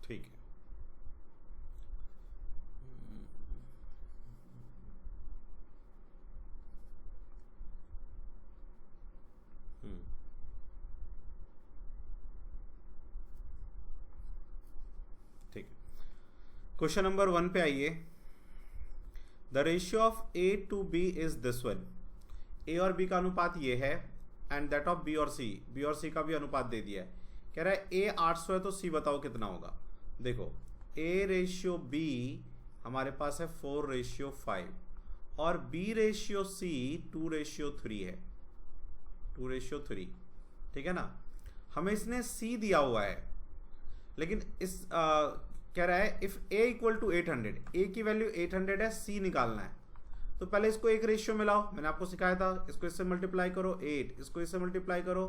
ठीक है। हम्म, ठीक है। क्वेश्चन नंबर 1 पे आइए। The ratio of A to B is this one. A और बी का अनुपात ये है, एंड दैट ऑफ बी और सी, बी और सी का भी अनुपात दे दिया है। कह रहा है ए 800 है तो सी बताओ कितना होगा। देखो, ए रेशियो बी हमारे पास है 4:5 और बी रेशियो सी 2:3 है, 2:3। ठीक है ना। हमें इसने सी दिया हुआ है, लेकिन इस कह रहा है इफ ए इक्वल टू 800, ए की वैल्यू 800 है, सी निकालना है। तो पहले इसको एक रेशियो में लाओ, मैंने आपको सिखाया था। इसको इससे मल्टीप्लाई करो 8, इसको इससे मल्टीप्लाई करो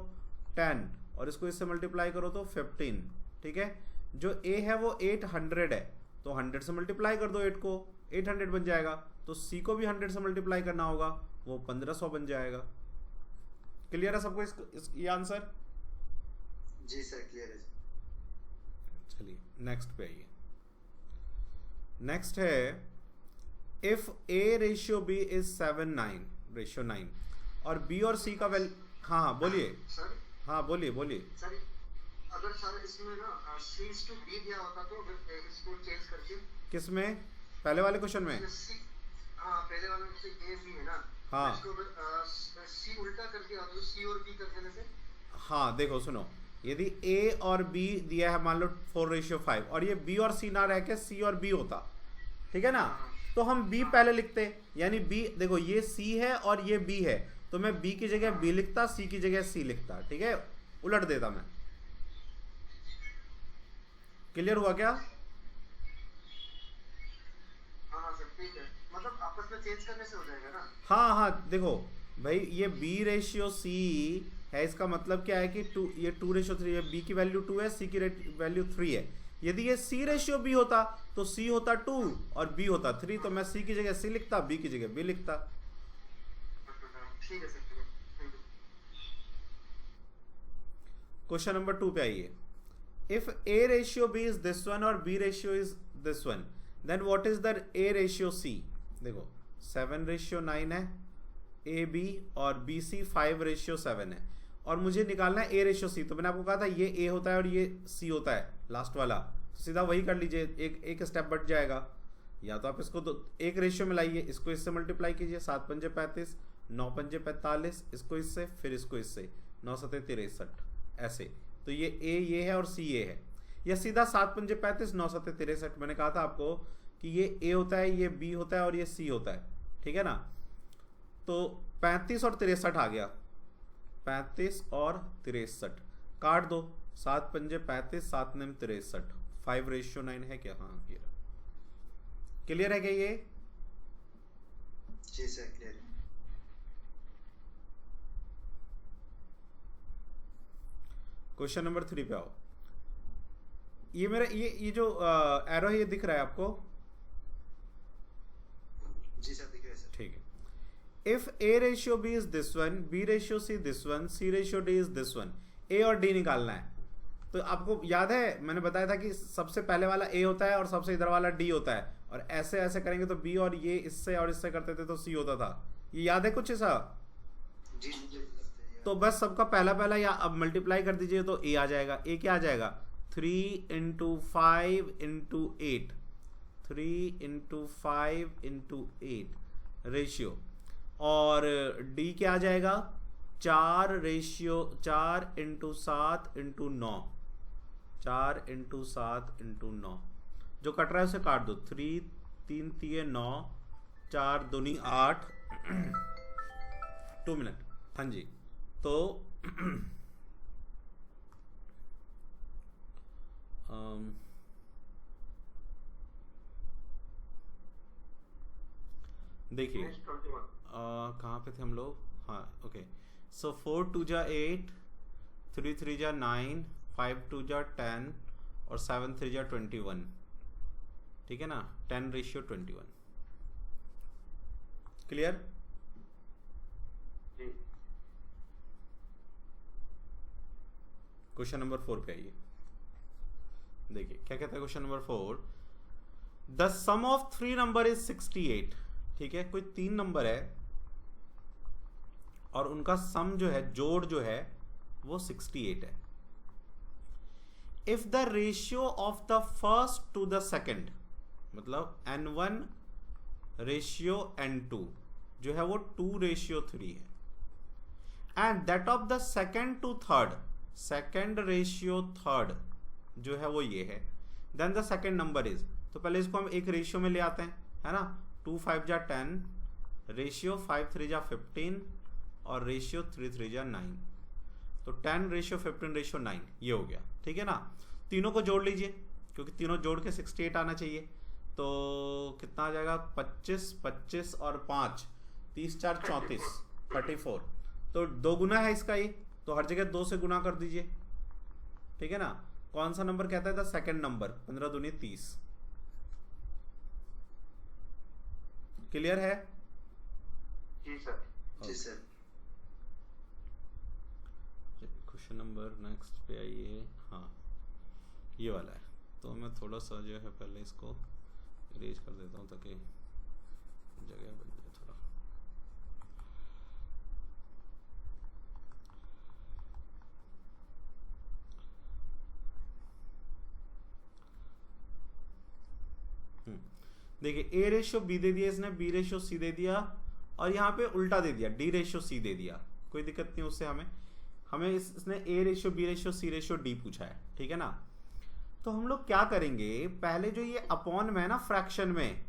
10 और इसको इससे मल्टीप्लाई करो तो 15। ठीक है। जो ए है वो 800 है, तो 100 से मल्टीप्लाई कर दो 8 को, 800 बन जाएगा। तो सी को भी 100 से मल्टीप्लाई करना होगा, वो 1500 बन जाएगा। क्लियर है सबको ये आंसर? जी सर क्लियर है। चलिए नेक्स्ट पे आइए। नेक्स्ट है if A ratio B is 7:9 और बी और सी का वैल्यू। हाँ बोलिए सर। हाँ बोलिए सर अगर सर इसमें ना C to B दिया होता तो इसको चेंज करके। किसमें? पहले वाले क्वेश्चन में? हाँ पहले वाले में A B है ना। हाँ इसको C उल्टा करके तो C और B कर देने से। हाँ देखो सुनो, यदि A और B दिया है मान लो 4:5 और ये B और C ना रह के C और B होता, ठीक है ना, तो हम B पहले लिखते। यानी B, देखो ये C है और ये B है, तो मैं B की जगह B लिखता, C की जगह C लिखता। ठीक है, उलट देता मैं। क्लियर हुआ क्या? हाँ सर ठीक है, मतलब आपस में चेंज करने से हो जाएगा ना। हाँ हाँ देखो भाई, ये B रेशियो C है, इसका मतलब क्या है कि ये 2:3 है, B की वैल्यू 2 है, C की वैल्यू 3 है। यदि ये C रेशियो B होता तो C होता 2 और B होता 3, तो मैं C की जगह C लिखता, B की जगह B लिखता। ठीक है सर। क्वेश्चन नंबर 2 पे आइए। If A ratio B is this one और B ratio is this one, then what is the A ratio C? देखो 7:9 है ए बी और बी सी 5:7 है, और मुझे निकालना है ए रेशियो सी। तो मैंने आपको कहा था ये ए होता है और ये सी होता है लास्ट वाला, तो सीधा वही कर लीजिए, एक स्टेप बढ़ जाएगा। या तो आप इसको तो एक रेशियो में लाइए, इसको इससे मल्टीप्लाई कीजिए, 7 पंजे 35, 9 पंजे 45, इसको इससे, फिर इसको इससे, 9 सते 63, ऐसे। तो ये है और सी ये है, या सीधा 7 पंजे 35, 9 सते 63। मैंने कहा था आपको कि ये ए होता है, ये बी होता है और ये सी होता है। ठीक है ना। तो 35 और 63 आ गया, 35 और 63 काट दो, 7 पंजे 35, 7 निम 63, 5:9 है क्या? हाँ क्लियर है क्या ये? जी सर क्लियर है। क्वेश्चन नंबर 3 पे आओ। ये मेरा ये जो एरो है, ये दिख रहा है आपको? जी सर दिख रहा है सर। ठीक है। If A ratio B is this one, B ratio C this one, C ratio D is this one, A और डी निकालना है। तो आपको याद है मैंने बताया था कि सबसे पहले वाला ए होता है और सबसे इधर वाला डी होता है, और ऐसे ऐसे करेंगे तो बी, और ये इससे और इससे करते थे तो सी होता था। ये याद है कुछ ऐसा? जी जी। तो बस सबका पहला पहला या अब मल्टीप्लाई कर दीजिए तो ए आ जाएगा। ए क्या आ जाएगा? 3 × 5 × 8, 3 × 5 × 8 रेशियो, और डी क्या आ जाएगा? 4 × 7 × 9, 4 × 7 × 9। जो कट रहा है उसे काट दो, 3 3 3 9, 4 दूनी 8। 2 मिनट। हाँ जी, तो देखिए कहाँ पे थे हम लोग? हाँ ओके। सो 4 2 जा 8, 3 3 जा 9, 5 2 जा 10 और 7 3 जा 21। ठीक है ना, 10:21। क्लियर? क्वेश्चन नंबर 4 पे आइए। देखिए क्या कहता है question number 4, the sum of 3 number is 68। ठीक है, कोई 3 नंबर है और उनका सम जो है, जोड़ जो है वो 68 है। If the ratio of the first to the second, मतलब n1 रेशियो n2 जो है वो 2:3 है, and that of the second to third, second ratio third जो है वो ये है, then the second number is, तो पहले इसको हम एक रेशियो में ले आते हैं, है ना, 2 5 जा 10, रेशियो 5 3 जा 15 और रेशियो 3 3 जा 9, तो 10 रेशियो 15 रेशियो 9 ये हो गया। ठीक है ना, तीनों को जोड़ लीजिए क्योंकि तीनों जोड़ के 68 आना चाहिए, तो कितना आ जाएगा, 25 25 और 5 30 4 34 34, तो 2 गुना है इसका ये, तो हर जगह 2 से गुना कर दीजिए। ठीक है ना, कौन सा नंबर कहता है था, सेकंड नंबर, 15 दूनी 30। क्लियर है? जी सर। जी सर। क्वेश्चन नंबर नेक्स्ट पे आइए। हाँ ये वाला है, तो मैं थोड़ा सा जो है पहले इसको इरेज कर देता हूँ ताकि जगह बन जाए थोड़ा। देखिए a रेशियो b दे दिया इसने, b रेशियो c दे दिया और यहाँ पे उल्टा दे दिया, d रेशियो c दे दिया, कोई दिक्कत नहीं उससे। हमें इसने a ratio b ratio c ratio d पूछा है। ठीक है ना, तो हम लोग क्या करेंगे, पहले जो ये अपॉन में है ना फ्रैक्शन में,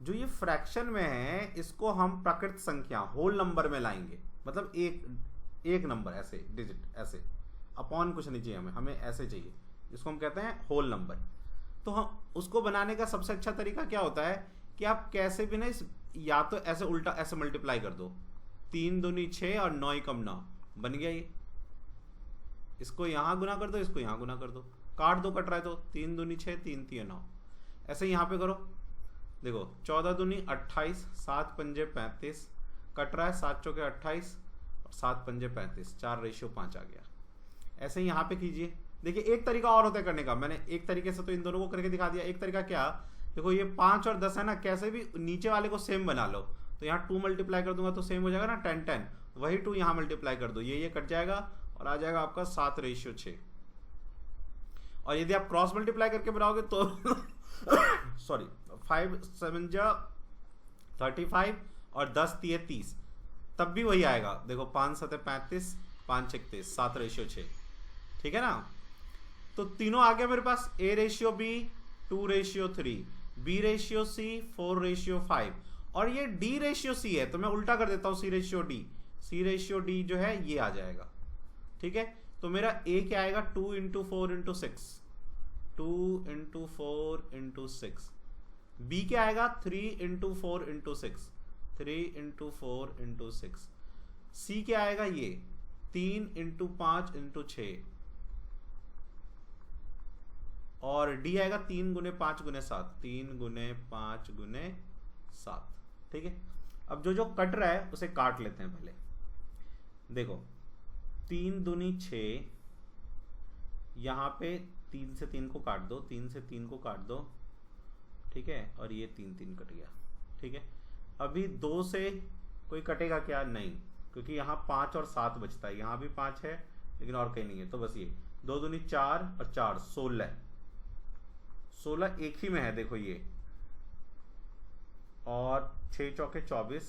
जो ये फ्रैक्शन में है इसको हम प्राकृत संख्या होल नंबर में लाएंगे, मतलब एक नंबर ऐसे डिजिट ऐसे, अपॉन कुछ नहीं चाहिए हमें ऐसे चाहिए, इसको हम कहते हैं होल नंबर। तो हम उसको बनाने का सबसे अच्छा तरीका क्या होता है कि आप कैसे भी ना या तो ऐसे उल्टा ऐसे मल्टीप्लाई कर दो, 3 दूनी 6 और 9 कम 9 बन गया ये, इसको यहां गुना कर दो, इसको यहां गुना कर दो, काट दो, कट रहा है तो 3 दूनी 6 3 3 9, ऐसे यहां पे करो। देखो 14 दूनी 28, 7 पंजे 35, कट रहा है 7 चौके 28 और 7 पंजे 35, 4:5 आ गया। ऐसे ही यहाँ पे कीजिए। देखिए एक तरीका और होता है करने का, मैंने एक तरीके से तो इन दोनों को करके दिखा दिया, एक तरीका क्या, देखो ये 5 और 10 है ना, कैसे भी नीचे वाले को सेम बना लो, तो यहाँ 2 मल्टीप्लाई कर दूंगा तो सेम हो जाएगा ना 10 10, वही 2 यहाँ मल्टीप्लाई कर दो, ये कट जाएगा और आ जाएगा आपका 7:6। और यदि आप क्रॉस मल्टीप्लाई करके बनाओगे तो सॉरी 5 7 जा 35 और 10 3 30, तब भी वही आएगा। देखो 5 7 35, 5 31, 7:6। ठीक है ना, तो तीनों आ गया मेरे पास, a ratio b 2:3, b ratio c 4:5 और ये d रेशियो c है, तो मैं उल्टा कर देता हूं, c ratio d, c ratio d जो है ये आ जाएगा। ठीक है, तो मेरा a क्या आएगा, 2 × 4 × 6, 2 × 4 × 6, b क्या आएगा, 3 × 4 × 6, 3 × 4 × 6, c क्या आएगा, ये 3 × 5 × 6 और d आएगा 3 × 5 × 7, 3 × 5 × 7। ठीक है, अब जो कट रहा है उसे काट लेते हैं पहले। देखो 3 दूनी 6, यहाँ पे 3 से 3 को काट दो, 3 से 3 को काट दो, ठीक है, और ये 3 3 कट गया। ठीक है, अभी 2 से कोई कटेगा क्या, नहीं, क्योंकि यहाँ 5 और 7 बचता है, यहाँ भी 5 है लेकिन और कहीं नहीं है, तो बस ये 2 दूनी 4 और 4 16 एक ही में है, देखो ये, और 6 चौके 24,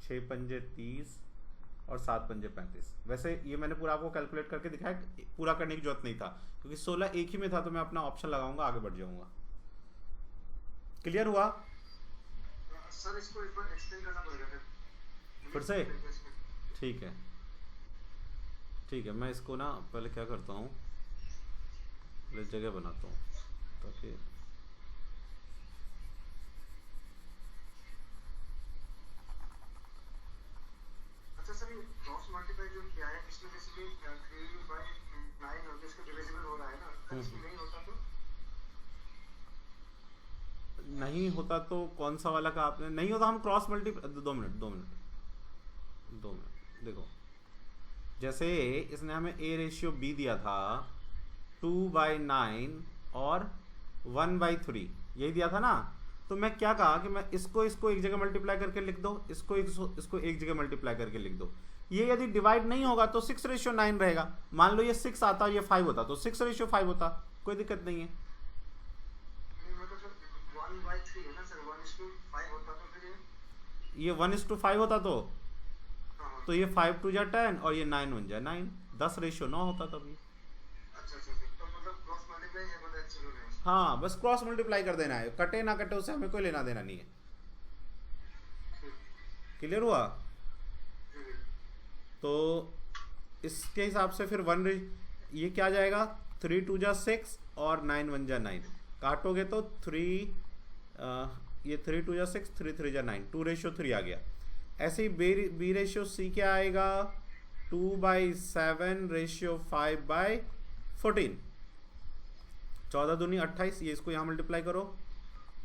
6 पंजे 30 और 7 पंजे 35। वैसे ये मैंने पूरा आपको कैलकुलेट करके दिखाया, पूरा करने की जरूरत नहीं था क्योंकि 16 एक ही में था, तो मैं अपना ऑप्शन लगाऊंगा, आगे बढ़ जाऊंगा। क्लियर हुआ? सर इसको एक बार एक्सप्लेन करना पड़ेगा फिर से। ठीक है ठीक है, मैं इसको ना पहले क्या करता हूँ, पहले जगह बनाता हूँ ताकि अच्छा सर, ये क्रॉस मल्टीप्लाई जो किया है इसमें बेसिकली 3/9 होगा, इसको डिविजिबल हो रहा है ना, इसमें नहीं होता तो नहीं होता, तो कौन सा वाला का आपने नहीं होता, हम क्रॉस मल्टीप्लाई, 2 मिनट देखो जैसे इसने हमें A रेशियो B दिया था 2/9 और 1/3, यही दिया था ना। तो मैं क्या कहा कि मैं इसको एक जगह मल्टीप्लाई करके लिख दो, इसको एक जगह मल्टीप्लाई करके लिख दो। ये यदि डिवाइड नहीं होगा तो 6:9 रहेगा। मान लो ये 6 आता और ये 5 होता तो 6:5 होता, कोई दिक्कत नहीं है। ये 1:5 होता तो ये 5 2 जा 10 और ये 9 1 जा 9, 10:9 होता तभी। हाँ, बस क्रॉस मल्टीप्लाई कर देना है, कटे ना कटे उससे हमें कोई लेना देना नहीं है। क्लियर हुआ? तो इसके हिसाब से फिर ये क्या आ जाएगा, 3 2 जा 6 और 9 1 जा 9, काटोगे तो 3 ये 3 2 जा 6 3 3 जा 9, 2:3 आ गया। ऐसे ही B रेशियो C क्या आएगा, 2/7:5/14, 14 दूनी 28, ये इसको यहाँ मल्टीप्लाई करो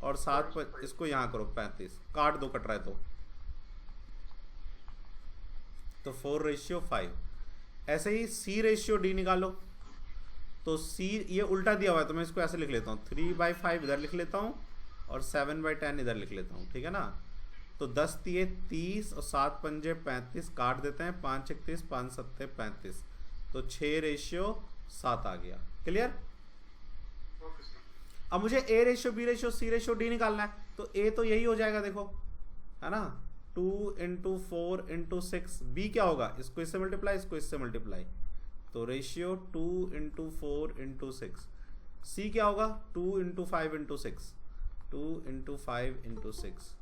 और 7 पर इसको यहाँ करो 35, काट दो कट रहा है तो 4:5। ऐसे ही C रेशियो D निकालो, तो C ये उल्टा दिया हुआ है तो मैं इसको ऐसे लिख लेता हूँ, 3/5 इधर लिख लेता हूँ और 7/10 इधर लिख लेता हूँ, ठीक है ना। तो 10 3 30 और 7 5 35, काट देते हैं, 5 31 5 7 35, तो 6:7 आ गया। क्लियर? अब मुझे A ratio B ratio C ratio D निकालना है, तो A तो यही हो जाएगा, देखो है ना, 2 × 4 × 6। B क्या होगा, इसको इससे मल्टीप्लाई, इसको इससे मल्टीप्लाई, तो रेशियो 2 × 4 × 6। C क्या होगा, 2 × 5 × 6, 2 × 5 × 6।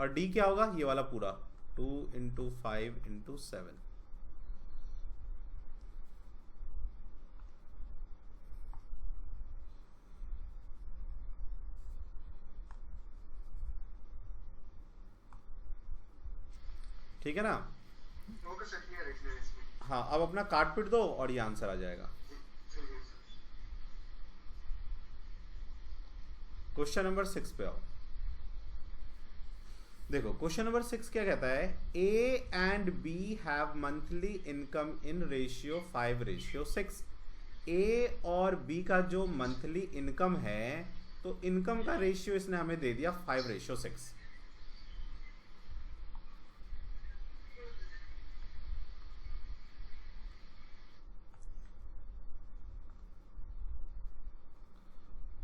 और D क्या होगा, ये वाला पूरा 2 × 5 × 7। ठीक है ना। ओके सर, क्लियर है, क्लियर है। हाँ, अब अपना काट पिट दो और ये आंसर आ जाएगा। क्वेश्चन नंबर 6 पे आओ। देखो क्वेश्चन नंबर 6 क्या कहता है, A and B have monthly income in ratio 5:6। A और B का जो मंथली इनकम है, तो इनकम का रेशियो इसने हमें दे दिया 5:6।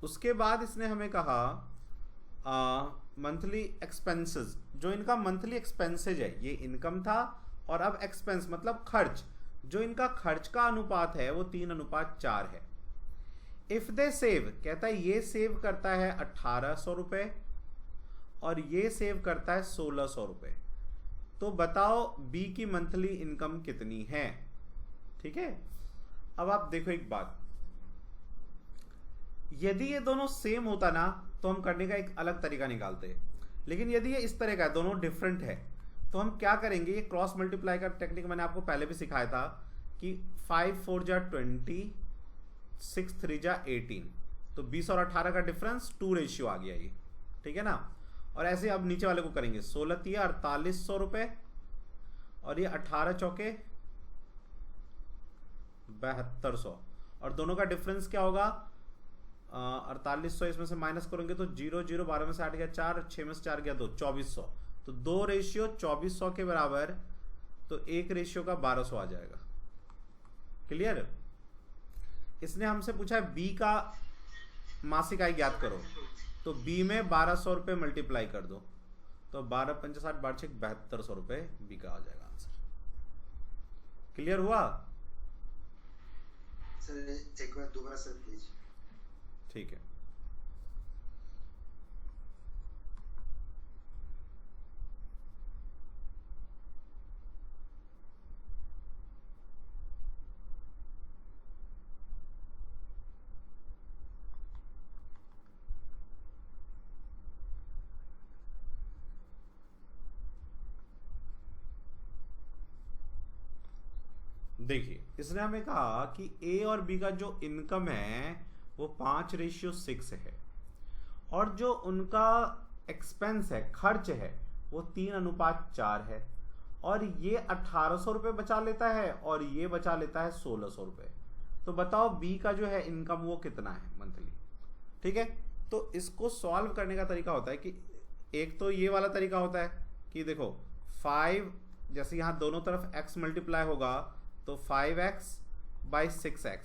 उसके बाद इसने हमें कहा मंथली एक्सपेंसेस, जो इनका मंथली एक्सपेंसेज है, ये इनकम था और अब एक्सपेंस मतलब खर्च, जो इनका खर्च का अनुपात है वो 3:4 है। इफ दे सेव, कहता है ये सेव करता है 1800 रुपए और ये सेव करता है 1600 रुपए, तो बताओ बी की मंथली इनकम कितनी है। ठीक है, अब आप देखो एक बात, यदि ये दोनों सेम होता ना तो हम करने का एक अलग तरीका निकालते, लेकिन यदि ये इस तरह का है, दोनों डिफरेंट है, तो हम क्या करेंगे, ये क्रॉस मल्टीप्लाई का टेक्निक मैंने आपको पहले भी सिखाया था कि 5 4 जा 20, 6 3 जा 18, तो 20 और 18 का डिफरेंस 2 रेशियो आ गया ये, ठीक है ना। और ऐसे अब नीचे वाले को करेंगे, 16 3 4800 रुपए और ये 18 चौके 7200, और दोनों का डिफरेंस क्या होगा 4800, इसमें से माइनस करेंगे तो 0 0, 12 में से 8 गया 4, 6 में से 4 गया 2, 2400, तो 2 रेशियो 2400 के बराबर, तो 1 रेशियो का 1200 आ जाएगा। क्लियर? इसने हमसे पूछा है बी का मासिक आय ज्ञात करो, तो बी में 1200 रुपए मल्टीप्लाई कर दो, तो 12 5 60 12 7200 रुपए बी का आ जाएगा आंसर। क्लियर हुआ? सर एक बार दोबारा सर प्लीज। ठीक है, देखिए इसने हमें कहा कि ए और बी का जो इनकम है वो 5:6 है, और जो उनका एक्सपेंस है, खर्च है, वो 3:4 है, और ये 1800 रुपये बचा लेता है और ये बचा लेता है 1600 रुपये। तो बताओ बी का जो है इनकम वो कितना है मंथली। ठीक है, तो इसको सॉल्व करने का तरीका होता है कि एक तो ये वाला तरीका होता है कि देखो 5, जैसे यहाँ दोनों तरफ x मल्टीप्लाई होगा तो 5x बाई 6x,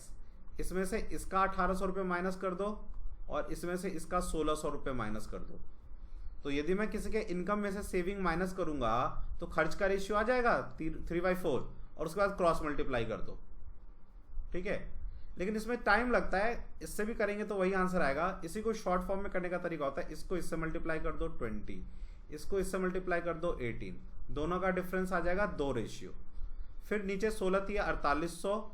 इसमें से इसका 1800 रुपये माइनस कर दो और इसमें से इसका 1600 रुपये माइनस कर दो। तो यदि मैं किसी के इनकम में से सेविंग माइनस करूंगा तो खर्च का रेशियो आ जाएगा 3/4 और उसके बाद क्रॉस मल्टीप्लाई कर दो। ठीक है, लेकिन इसमें टाइम लगता है, इससे भी करेंगे तो वही आंसर आएगा। इसी को शॉर्ट फॉर्म में करने का तरीका होता है, इसको इससे मल्टीप्लाई कर दो 20, इसको इससे मल्टीप्लाई कर दो 18, दोनों का डिफरेंस आ जाएगा 2 रेशियो। फिर नीचे 16 थी 4800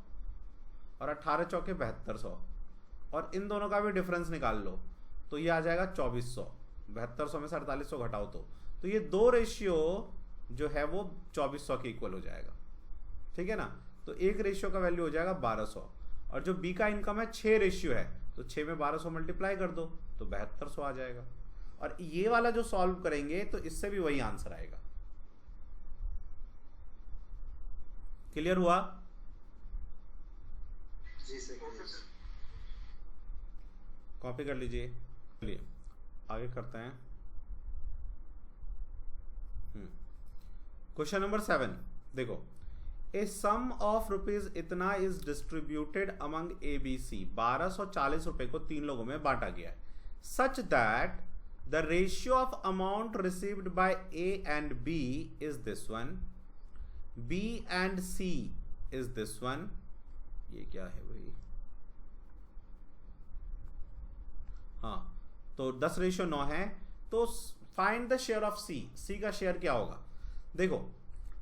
और 18 चौके 7200 और इन दोनों का भी डिफरेंस निकाल लो तो ये आ जाएगा 2400। 7200 में से 4800 घटाओ तो ये 2 रेशियो जो है वो 2400 के इक्वल हो जाएगा। ठीक है ना, तो एक रेशियो का वैल्यू हो जाएगा 1200 और जो बी का इनकम है 6 रेशियो है तो 6 में 1200 मल्टीप्लाई कर दो तो 7200 आ जाएगा। और ये वाला जो सॉल्व करेंगे तो इससे भी वही आंसर आएगा। क्लियर हुआ? जी सर। कॉपी कर लीजिए। चलिए आगे करते हैं। क्वेश्चन नंबर 7 देखो, ए सम ऑफ रुपीज इतना is distributed among A B C. 1240 रुपए को 3 लोगों में बांटा गया है such that the ratio of amount received by A and B is this one, B and C is this one. ये क्या है भाई? हाँ, तो 10/9 है। तो find the share of C. C का शेयर क्या होगा? देखो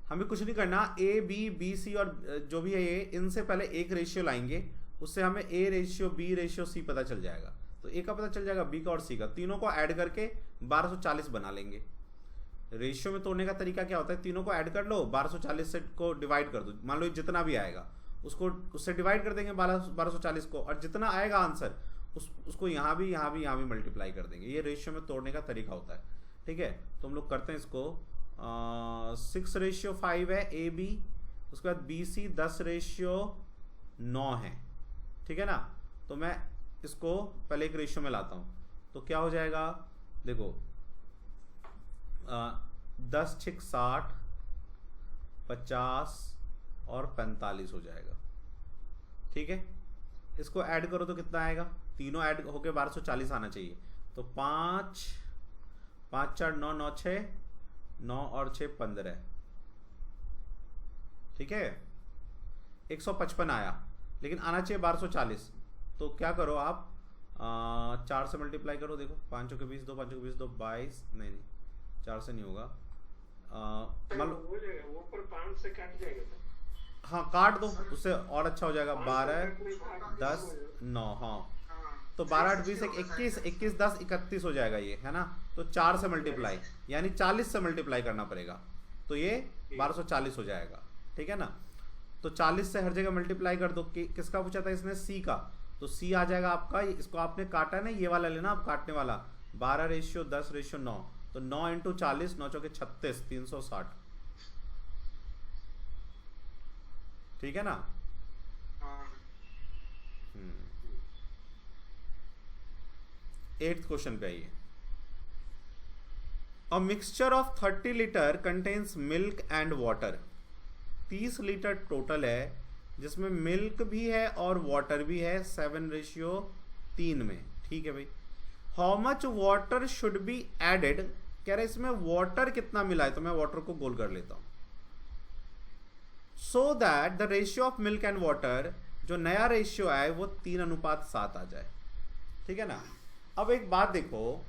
हमें कुछ नहीं करना, ए बी बी सी और जो भी है ये, इनसे पहले एक रेशियो लाएंगे, उससे हमें A ratio B ratio C पता चल जाएगा। तो ए का पता चल जाएगा, बी का और सी का, तीनों को ऐड करके 1240 बना लेंगे। रेशियो में तोड़ने का तरीका क्या होता है? तीनों को ऐड कर लो, 1240 से को डिवाइड कर दो। मान लो जितना भी आएगा उसको उससे डिवाइड कर देंगे 1240 को, और जितना आएगा आंसर उसको यहाँ भी मल्टीप्लाई कर देंगे। ये रेशियो में तोड़ने का तरीका होता है। ठीक है, तो हम लोग करते हैं इसको। 6/5 है ए बी, उसके बाद बी सी 10/9 है। ठीक है ना, तो मैं इसको पहले एक रेशियो में लाता हूँ तो क्या हो जाएगा? देखो 10 6 60, 50 और 45 हो जाएगा। ठीक है, इसको ऐड करो तो कितना आएगा? तीनों ऐड होके 1240 आना चाहिए। तो 5 5 4 9 9 6 9 और 6 15। ठीक है, 155 आया, लेकिन आना चाहिए 1240। तो क्या करो आप, 4 से मल्टीप्लाई करो। देखो 5 के 20, 2 5 के 20, 2 22, नहीं 4 से नहीं होगा। वो पर 5 से काट जाएगा। हाँ काट दो, उससे और अच्छा हो जाएगा। 12 10 9, हाँ तो 12 8 20 21 21 10 31 हो जाएगा ये, है ना। तो 4 से मल्टीप्लाई यानी 40 से मल्टीप्लाई करना पड़ेगा, तो ये 1240 हो जाएगा। ठीक है ना, तो 40 से हर जगह मल्टीप्लाई कर दो। किसका पूछा था इसने? सी का। तो सी आ जाएगा आपका, इसको आपने काटा है ना, ये वाला लेना आप काटने वाला। 12/10/9, तो 9 × 40, 9 चौके 36, 360। ठीक है ना। 8th क्वेश्चन पे आइए। A mixture of 30 litre contains milk and water. 30 litre total है जिसमें मिल्क भी है और वाटर भी है 7/3 में। ठीक है भाई, how much water should be added. कह रहे इसमें वाटर कितना मिला है, तो मैं वाटर को गोल कर लेता हूं। So that the ratio of milk and water, जो नया रेशियो आए वो 3:7 आ जाए। ठीक है ना। अब एक बात देखो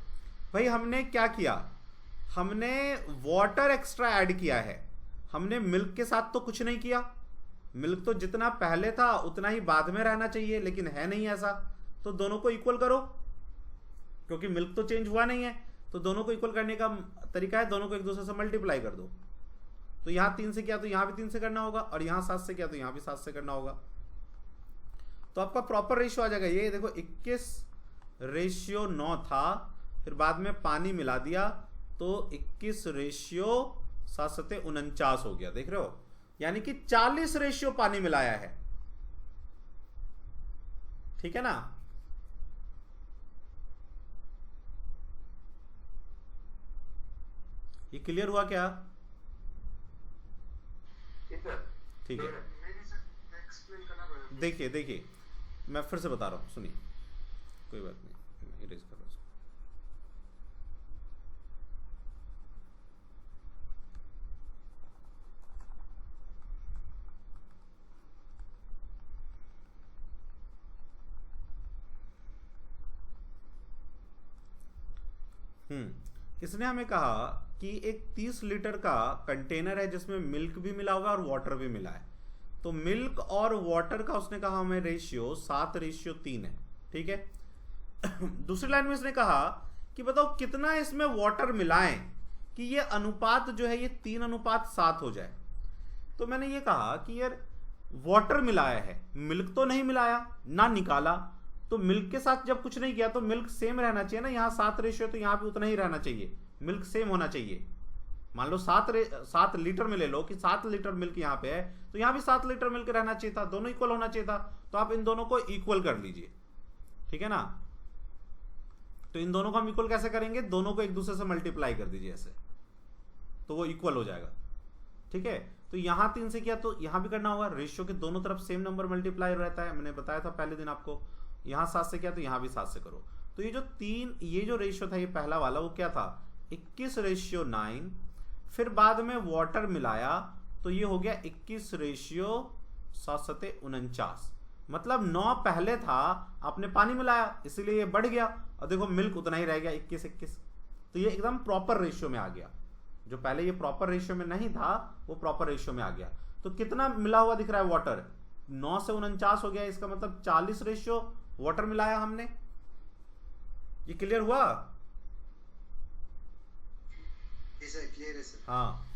भाई, हमने क्या किया, हमने वाटर एक्स्ट्रा ऐड किया है, हमने मिल्क के साथ तो कुछ नहीं किया। मिल्क तो जितना पहले था उतना ही बाद में रहना चाहिए, लेकिन है नहीं ऐसा। तो दोनों को इक्वल करो, क्योंकि मिल्क तो चेंज हुआ नहीं है। तो दोनों को इक्वल करने का तरीका है, दोनों को एक दूसरे से मल्टीप्लाई कर दो। तो यहां 3 से किया तो यहां भी 3 से करना होगा, और यहां 7 से किया तो यहां भी 7 से करना होगा। तो आपका प्रॉपर रेशियो आ जाएगा। ये देखो 21/9 था, फिर बाद में पानी मिला दिया तो 21/7 7 सत्ते 49 हो गया, देख रहे हो, यानी कि 40 रेशियो पानी मिलाया है, ठीक है ना। ये क्लियर हुआ क्या? ठीक है, देखिए देखिए मैं फिर से बता रहा हूं, सुनिए, कोई बात नहीं, इरेज कर रहा हूं। इसने हमें कहा कि एक 30 लीटर का कंटेनर है जिसमें मिल्क भी मिला हुआ है और वाटर भी मिला है। तो मिल्क और वाटर का उसने कहा हमें रेशियो 7:3 है, ठीक है। दूसरी लाइन में इसने कहा कि बताओ कितना इसमें वाटर मिलाएं कि ये अनुपात जो है ये 3:7 हो जाए। तो मैंने ये कहा कि यार वाटर मिलाया है, मिल्क तो नहीं मिलाया ना निकाला, तो मिल्क के साथ जब कुछ नहीं किया तो मिल्क सेम रहना चाहिए ना, यहाँ 7 रेशियो तो यहाँ पे उतना ही रहना चाहिए, मिल्क सेम होना चाहिए। मान लो 7 लीटर में ले लो कि 7 लीटर मिल्क यहाँ पे है, तो यहाँ भी 7 लीटर मिल्क रहना चाहिए था, दोनों इक्वल होना चाहिए था। तो आप इन दोनों को इक्वल कर लीजिए, ठीक है ना। तो इन दोनों को हम इक्वल कैसे करेंगे, दोनों को एक दूसरे से मल्टीप्लाई कर दीजिए ऐसे, तो वो इक्वल हो जाएगा, ठीक है। तो यहां 3 से किया तो यहां भी करना होगा, रेशियो के दोनों तरफ सेम नंबर मल्टीप्लाई रहता है, मैंने बताया था पहले दिन आपको। यहां 7 से किया तो यहां भी 7 से करो। तो ये जो रेशियो था ये पहला वाला वो क्या था, 21:9। फिर बाद में वाटर मिलाया तो ये हो गया 21:7 सत्ते 49। मतलब 9 पहले था, आपने पानी मिलाया इसीलिए ये बढ़ गया, और देखो मिल्क उतना ही रह गया 21:21। तो ये एकदम प्रॉपर रेशियो में आ गया, जो पहले ये प्रॉपर रेशियो में नहीं था वो प्रॉपर रेशियो में आ गया। तो कितना मिला हुआ दिख रहा है वाटर, 9 से 49 हो गया, इसका मतलब 40 रेशियो वाटर मिलाया हमने। ये क्लियर हुआ? क्लियर है सर। हाँ,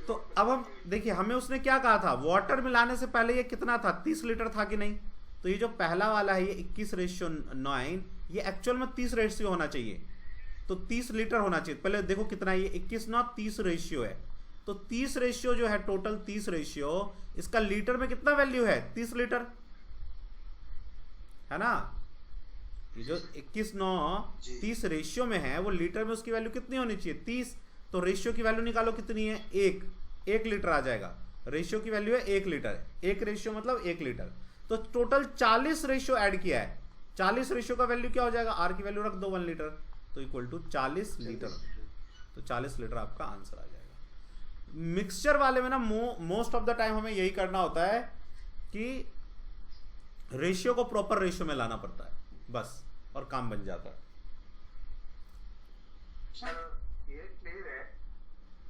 तो अब हम देखिए हमें उसने क्या कहा था, वाटर मिलाने से पहले ये कितना था, 30 लीटर था कि नहीं। तो ये जो पहला वाला है ये 21:9, ये एक्चुअल में 30 रेशियो होना चाहिए, तो 30 लीटर होना चाहिए। पहले देखो कितना है, ये 21:9 30 रेशियो है। तो 30 रेशियो जो है टोटल 30 रेशियो, इसका लीटर में कितना वैल्यू है, 30 लीटर है ना। ये जो 21:9 30 रेशियो में है वो लीटर में उसकी वैल्यू कितनी होनी चाहिए, 30। तो रेशियो की वैल्यू निकालो कितनी है, 1 लीटर आ जाएगा। रेशियो की वैल्यू है 1 लीटर, 1 रेशियो मतलब 1 लीटर। तो टोटल 40 रेशियो ऐड किया है, 40 रेशियो का वैल्यू क्या हो जाएगा, आर की वैल्यू रख दो 1 लीटर, तो इक्वल टू 40 लीटर। तो 40 लीटर आपका आंसर आ जाएगा। मिक्सचर वाले में ना मोस्ट ऑफ द टाइम हमें यही करना होता है कि रेशियो को प्रॉपर रेशियो में लाना पड़ता है बस, और काम बन जाता है। ये क्लियर है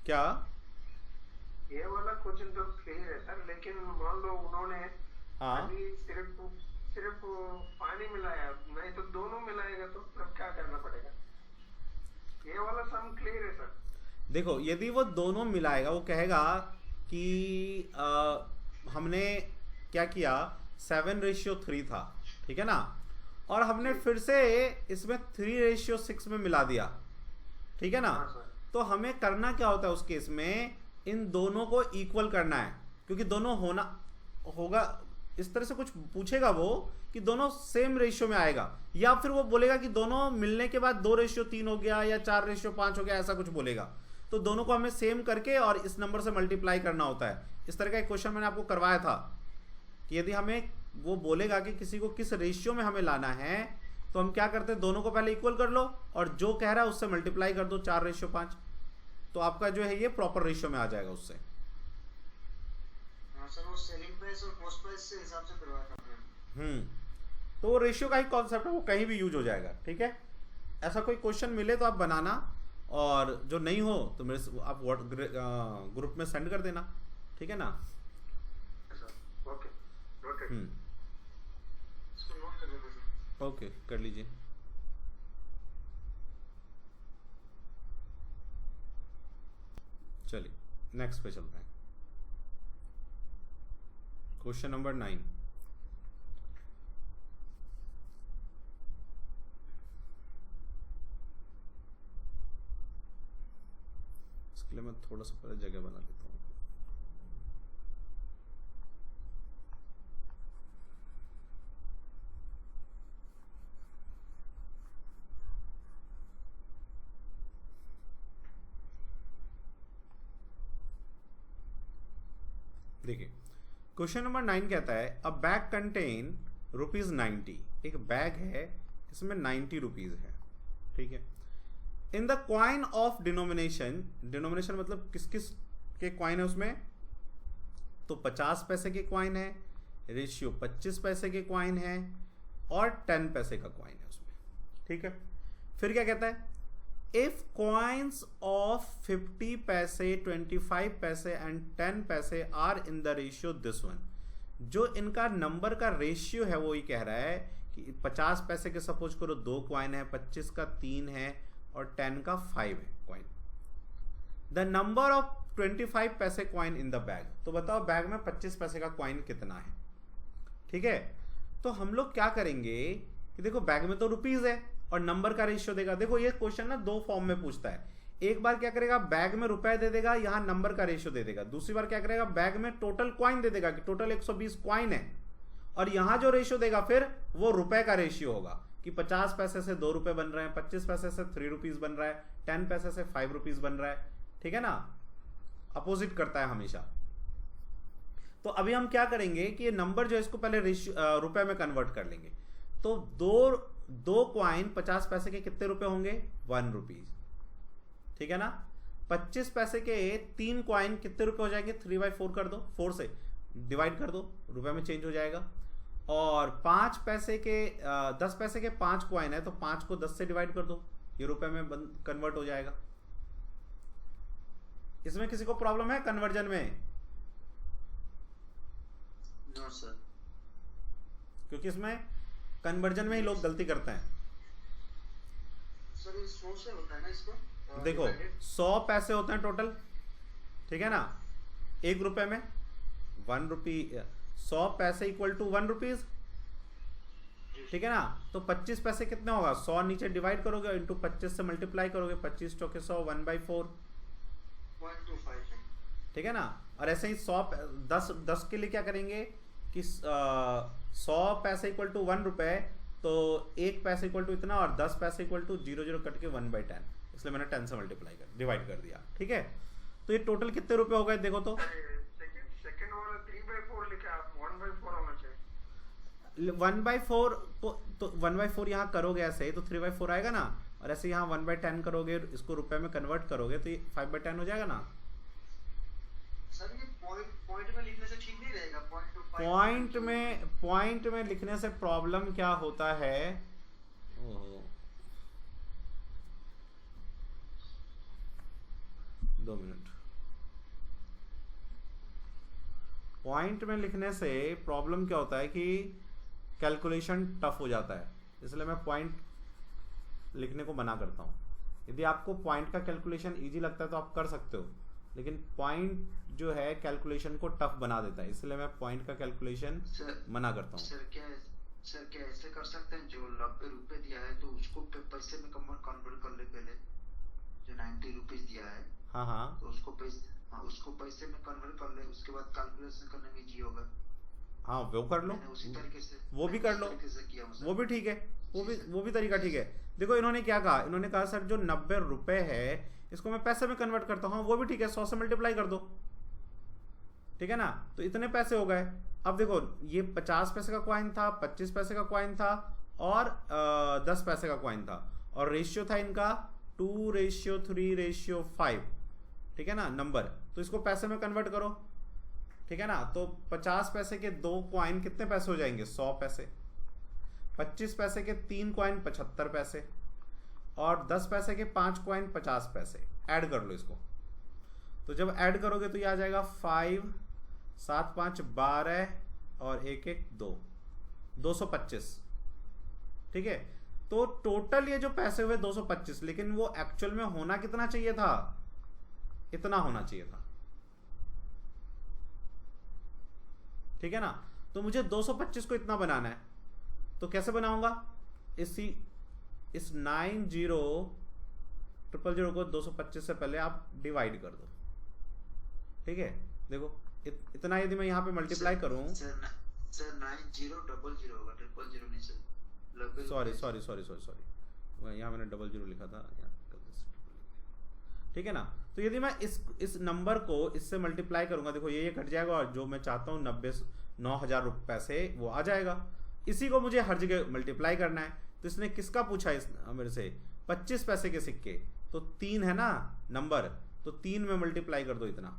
क्या? ये वाला क्वेश्चन तो क्लियर है सर, लेकिन मान लो उन्होंने हाँ अभी सिर्फ पानी मिलाया, नहीं तो दोनों मिलाएगा तो तब क्या करना पड़ेगा। ये वाला सम क्लियर है सर। देखो यदि वो दोनों मिलाएगा, वो कहेगा कि हमने क्या किया, 7:3 था, ठीक है ना, और हमने फिर से इसमें 3:6 में मिला दिया, ठीक है ना। तो हमें करना क्या होता है उस केस में, इन दोनों को इक्वल करना है, क्योंकि दोनों होगा इस तरह से कुछ पूछेगा वो कि दोनों सेम रेशियो में आएगा, या फिर वो बोलेगा कि दोनों मिलने के बाद 2:3 हो गया या 4:5 हो गया, ऐसा कुछ बोलेगा। तो दोनों को हमें सेम करके और इस नंबर से मल्टीप्लाई करना होता है। इस तरह का एक क्वेश्चन मैंने आपको करवाया था कि यदि हमें वो बोलेगा कि किसी को किस रेशियो में हमें लाना है, तो हम क्या करते हैं, दोनों को पहले इक्वल कर लो और जो कह रहा है उससे मल्टीप्लाई कर दो 4:5, तो आपका जो है ये प्रॉपर रेशियो में आ जाएगा उससे। सर वो सेलिंग प्राइस और कॉस्ट प्राइस से हिसाब से करवाया था मैंने। तो वो रेशियो का ही कॉन्सेप्ट है, वो कहीं भी यूज हो जाएगा, ठीक है। ऐसा कोई क्वेश्चन मिले तो आप बनाना, और जो नहीं हो तो मेरे से आप ग्रुप में सेंड कर देना, ठीक है ना। Okay noted. इसको नोट कर लेना सर। ओके कर लीजिए। चलिए नेक्स्ट पे चलते हैं। Question number 9। इसके लिए मैं थोड़ा सा पहले जगह बना लेता हूँ। देखिए क्वेश्चन नंबर 9 कहता है अ बैग कंटेन ₹90। एक बैग है, इसमें 90 रुपीज है, ठीक है। In the coin of denomination, denomination मतलब किस किस के क्वाइन है उसमें, तो 50 पैसे के क्वाइन है, रेशियो 25 पैसे के क्वाइन है और 10 पैसे का क्वाइन है उसमें, ठीक है। फिर क्या कहता है, इफ कॉइन्स ऑफ 50 पैसे, 25 पैसे एंड 10 पैसे are in the ratio this one, जो इनका नंबर का रेशियो है वो ये कह रहा है कि 50 पैसे के सपोज करो 2 क्वाइन है, 25 का 3 है और 10 का 5 है क्वाइन। द नंबर ऑफ 25 पैसे क्वाइन इन द बैग, तो बताओ बैग में 25 पैसे का क्वाइन कितना है, ठीक है। तो हम लोग क्या करेंगे कि देखो बैग में तो रुपीज है और नंबर का रेशियो देगा। देखो ये क्वेश्चन ना 2 फॉर्म में पूछता है, एक बार क्या करेगा बैग में रुपए दे देगा, यहां नंबर का रेशियो दे देगा। दूसरी बार क्या करेगा बैग में टोटल क्वाइन दे देगा कि टोटल 120 क्वाइन है, और यहां जो रेशियो देगा फिर वो रुपए का रेशियो होगा कि 50 पैसे से 2 रुपए बन रहे हैं, 25 पैसे से 3 रुपीज बन रहा है, 10 पैसे से 5 रुपीज बन रहा है, ठीक है ना। अपोजिट करता है हमेशा। तो अभी हम क्या करेंगे कि ये नंबर जो है इसको पहले रेशियो रुपए में कन्वर्ट कर लेंगे। तो दो क्वाइन 50 पैसे के कितने रुपए होंगे, 1 रुपीज, ठीक है ना। 25 पैसे के 3 क्वाइन कितने रुपए हो जाएंगे, 3/4 कर दो, 4 से डिवाइड कर दो, रुपए में चेंज हो जाएगा। और 5 पैसे के 10 पैसे के 5 क्वाइन है तो 5 को 10 से डिवाइड कर दो, ये रुपए में कन्वर्ट हो जाएगा। इसमें किसी को प्रॉब्लम है कन्वर्जन में? No sir. क्योंकि इसमें कन्वर्जन में ही लोग गलती करते हैं। सर ये 100 से होता है ना इसको? देखो 100 पैसे होते हैं टोटल, ठीक है ना, 1 रुपए में 1 रुपी, 100 पैसे इक्वल टू 1 रुपीज, ठीक है ना। तो 25 पैसे कितने होगा, 100 नीचे डिवाइड करोगे इंटू 25 से मल्टीप्लाई करोगे, 25 चौके 100, 1/4, 0.25 है, ठीक है ना। और ऐसे ही 100 10 के लिए क्या करेंगे कि 100 पैसे इक्वल टू 1 रुपए, तो 1 पैसे इक्वल टू इतना और 10 पैसे इक्वल टू 0 कट के 1/10, इसलिए मैंने 10 से मल्टीप्लाई कर डिवाइड कर दिया, ठीक है। तो ये टोटल कितने रुपए हो गए देखो तो, सेकंड वाला 3/4 लिखा, आप 1/4 होना चाहिए। 1/4 तो 1/4 यहाँ करोगे ऐसे ही तो 3/4 आएगा ना, और ऐसे यहाँ 1/10 करोगे, इसको रुपए में कन्वर्ट करोगे तो ये 5/10 हो जाएगा ना। सर ये पॉइंट में लिखने से ठीक नहीं रहेगा? पॉइंट में लिखने से प्रॉब्लम क्या होता है, ओहो 2 मिनट, पॉइंट में लिखने से प्रॉब्लम क्या होता है कि कैलकुलेशन टफ हो जाता है, इसलिए मैं पॉइंट लिखने को मना करता हूँ। यदि आपको पॉइंट का कैलकुलेशन इजी लगता है तो आप कर सकते हो, लेकिन पॉइंट जो है कैलकुलेशन को टफ बना देता है, इसलिए मैं पॉइंट का कैलकुलेशन मना करता हूँ। सर क्या ऐसे कर सकते हैं, जो 90 रुपए दिया है तो उसको पैसे में कन्वर्ट कर ले पहले, जो 90 रुपीज दिया है, हाँ तो उसको पैसे में कन्वर्ट कर ले, उसके बाद कैलकुलेशन करने में इजी होगा। हाँ वो कर लो, उसी तरीके से वो भी कर लो, वो भी ठीक है, वो भी तरीका ठीक है। देखो इन्होंने क्या कहा, इन्होंने कहा सर जो 90 रुपए है इसको मैं पैसे में कन्वर्ट करता हूँ, वो भी ठीक है, 100 से मल्टीप्लाई कर दो, ठीक है ना। तो इतने पैसे हो गए। अब देखो ये 50 पैसे का क्वाइन था, 25 पैसे का क्वाइन था और 10 पैसे का क्वाइन था, और रेशियो था इनका 2:3:5, ठीक है ना नंबर। तो इसको पैसे में कन्वर्ट करो, ठीक है ना। तो 50 पैसे के 2 क्वाइन कितने पैसे हो जाएंगे, 100 पैसे। 25 पैसे के 3 क्वाइन 75 पैसे, और 10 पैसे के 5 क्वाइन 50 पैसे। ऐड कर लो इसको, तो जब ऐड करोगे तो ये आ जाएगा 5 7 5 12 और 1 1 2 225, ठीक है। तो टोटल ये जो पैसे हुए 225, लेकिन वो एक्चुअल में होना कितना चाहिए था, इतना होना चाहिए था, ठीक है ना। तो मुझे 225 को इतना बनाना है, तो कैसे बनाऊंगा, इस 90 000 को 225 से पहले आप डिवाइड कर दो, ठीक है। देखो इतना यदि मैं यहाँ पे मल्टीप्लाई करूँ, सर 9000 होगा, 000 नहीं सर। सॉरी, यहाँ मैंने 00 लिखा था, ठीक है ना। तो यदि मैं इस नंबर को इससे मल्टीप्लाई करूंगा, देखो ये कट जाएगा और जो मैं चाहता हूँ 9,000 पैसे वो आ जाएगा। इसी को मुझे हर जगह मल्टीप्लाई करना है। तो इसने किसका पूछा मेरे से, 25 पैसे के सिक्के, तो 3 है ना नंबर, तो 3 में मल्टीप्लाई कर दो इतना।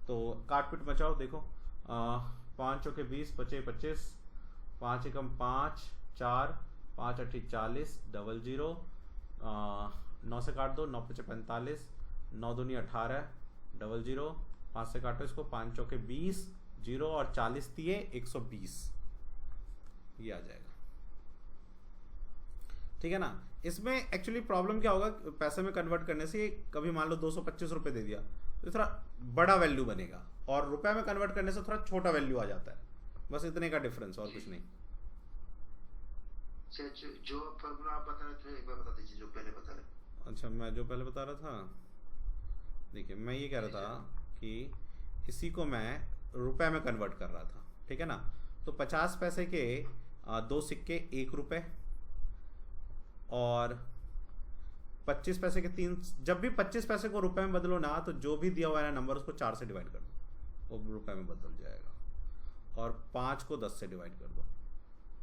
तो काट पीट मचाओ, देखो 5 चौके 20, 25 25, 5 एकम 5, 4, 5 8 40, 00, 9 से काट दो, 9 5 45, 9 दूनी 18, 00, 5 से काटो इसको, 5 चौके 20, 0 और 40 दिए 120, ये आ जाएगा, ठीक है ना। इसमें एक्चुअली प्रॉब्लम क्या होगा, पैसे में कन्वर्ट करने से, कभी मान लो 225 रुपए दे दिया तो थोड़ा बड़ा वैल्यू बनेगा, और रुपए में कन्वर्ट करने से थोड़ा छोटा वैल्यू आ जाता है, बस इतने का डिफरेंस, और कुछ नहीं। जो फॉर्मूला आप बता रहे थे एक बार बता दीजिए, जो पहले बता रहे। अच्छा, मैं जो पहले बता रहा था, देखिए मैं ये कह रहा था कि इसी को मैं रुपए में कन्वर्ट कर रहा था, ठीक है ना। तो 50 पैसे के 2 सिक्के 1 रुपए, और 25 पैसे के 3, जब भी 25 पैसे को रुपए में बदलो ना, तो जो भी दिया हुआ है नंबर उसको 4 से डिवाइड कर दो, वो रुपए में बदल जाएगा, और 5 को 10 से डिवाइड कर दो,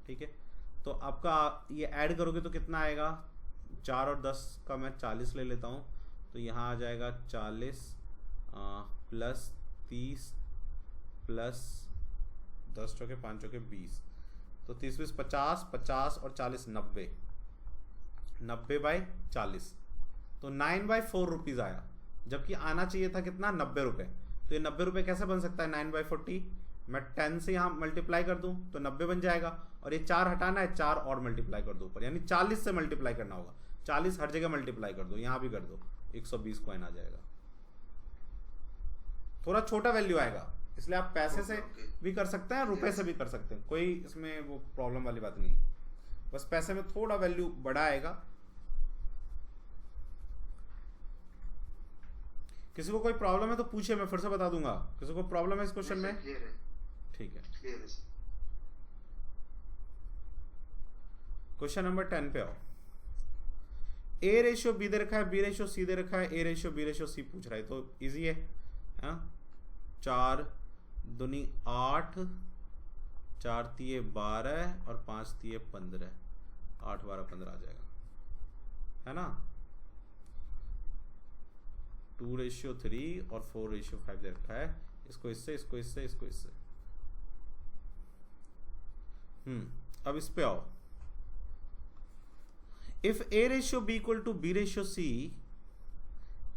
ठीक है। तो आपका ये ऐड करोगे तो कितना आएगा, 4 और 10 का मैं 40 ले लेता हूँ, तो यहाँ आ जाएगा 40 प्लस 30 प्लस 10 चौके 5 चौके 20, तो 30 20 50, 50 और 40 90, 90/40, तो 9/4 रुपीज़ आया, जबकि आना चाहिए था कितना, 90 रुपये। तो ये 90 रुपये कैसे बन सकता है 9/40, मैं 10 से यहाँ मल्टीप्लाई कर दूँ तो 90 बन जाएगा, और ये 4 हटाना है, 4 और मल्टीप्लाई कर दो ऊपर, यानी 40 से मल्टीप्लाई करना होगा, 40 हर जगह मल्टीप्लाई कर दो, यहाँ भी कर दो, 120 कॉइन आ जाएगा। थोड़ा छोटा वैल्यू आएगा, इसलिए आप पैसे से भी कर सकते हैं, रुपए से भी कर सकते हैं, कोई इसमें वो प्रॉब्लम वाली बात नहीं, बस पैसे में थोड़ा वैल्यू बड़ा आएगा। किसी को कोई प्रॉब्लम है तो पूछे, मैं फिर से बता दूंगा। किसी को प्रॉब्लम है इस क्वेश्चन में? ठीक है, क्वेश्चन नंबर 10 पे आओ। ए रेशियो बी दे रखा है, बी रेशियो सी दे रखा है, A ratio B ratio C पूछ रहा है, तो इजी है। 4 दूनी 8, 4 तिये 12 और 5 तिये 15, 8 12 15 आ जाएगा, है ना। 2:3 और 4:5 दे रखा है, इसको इससे, इसको इससे, इसको इससे। अब इस पे आओ। If A ratio B equal to B ratio C,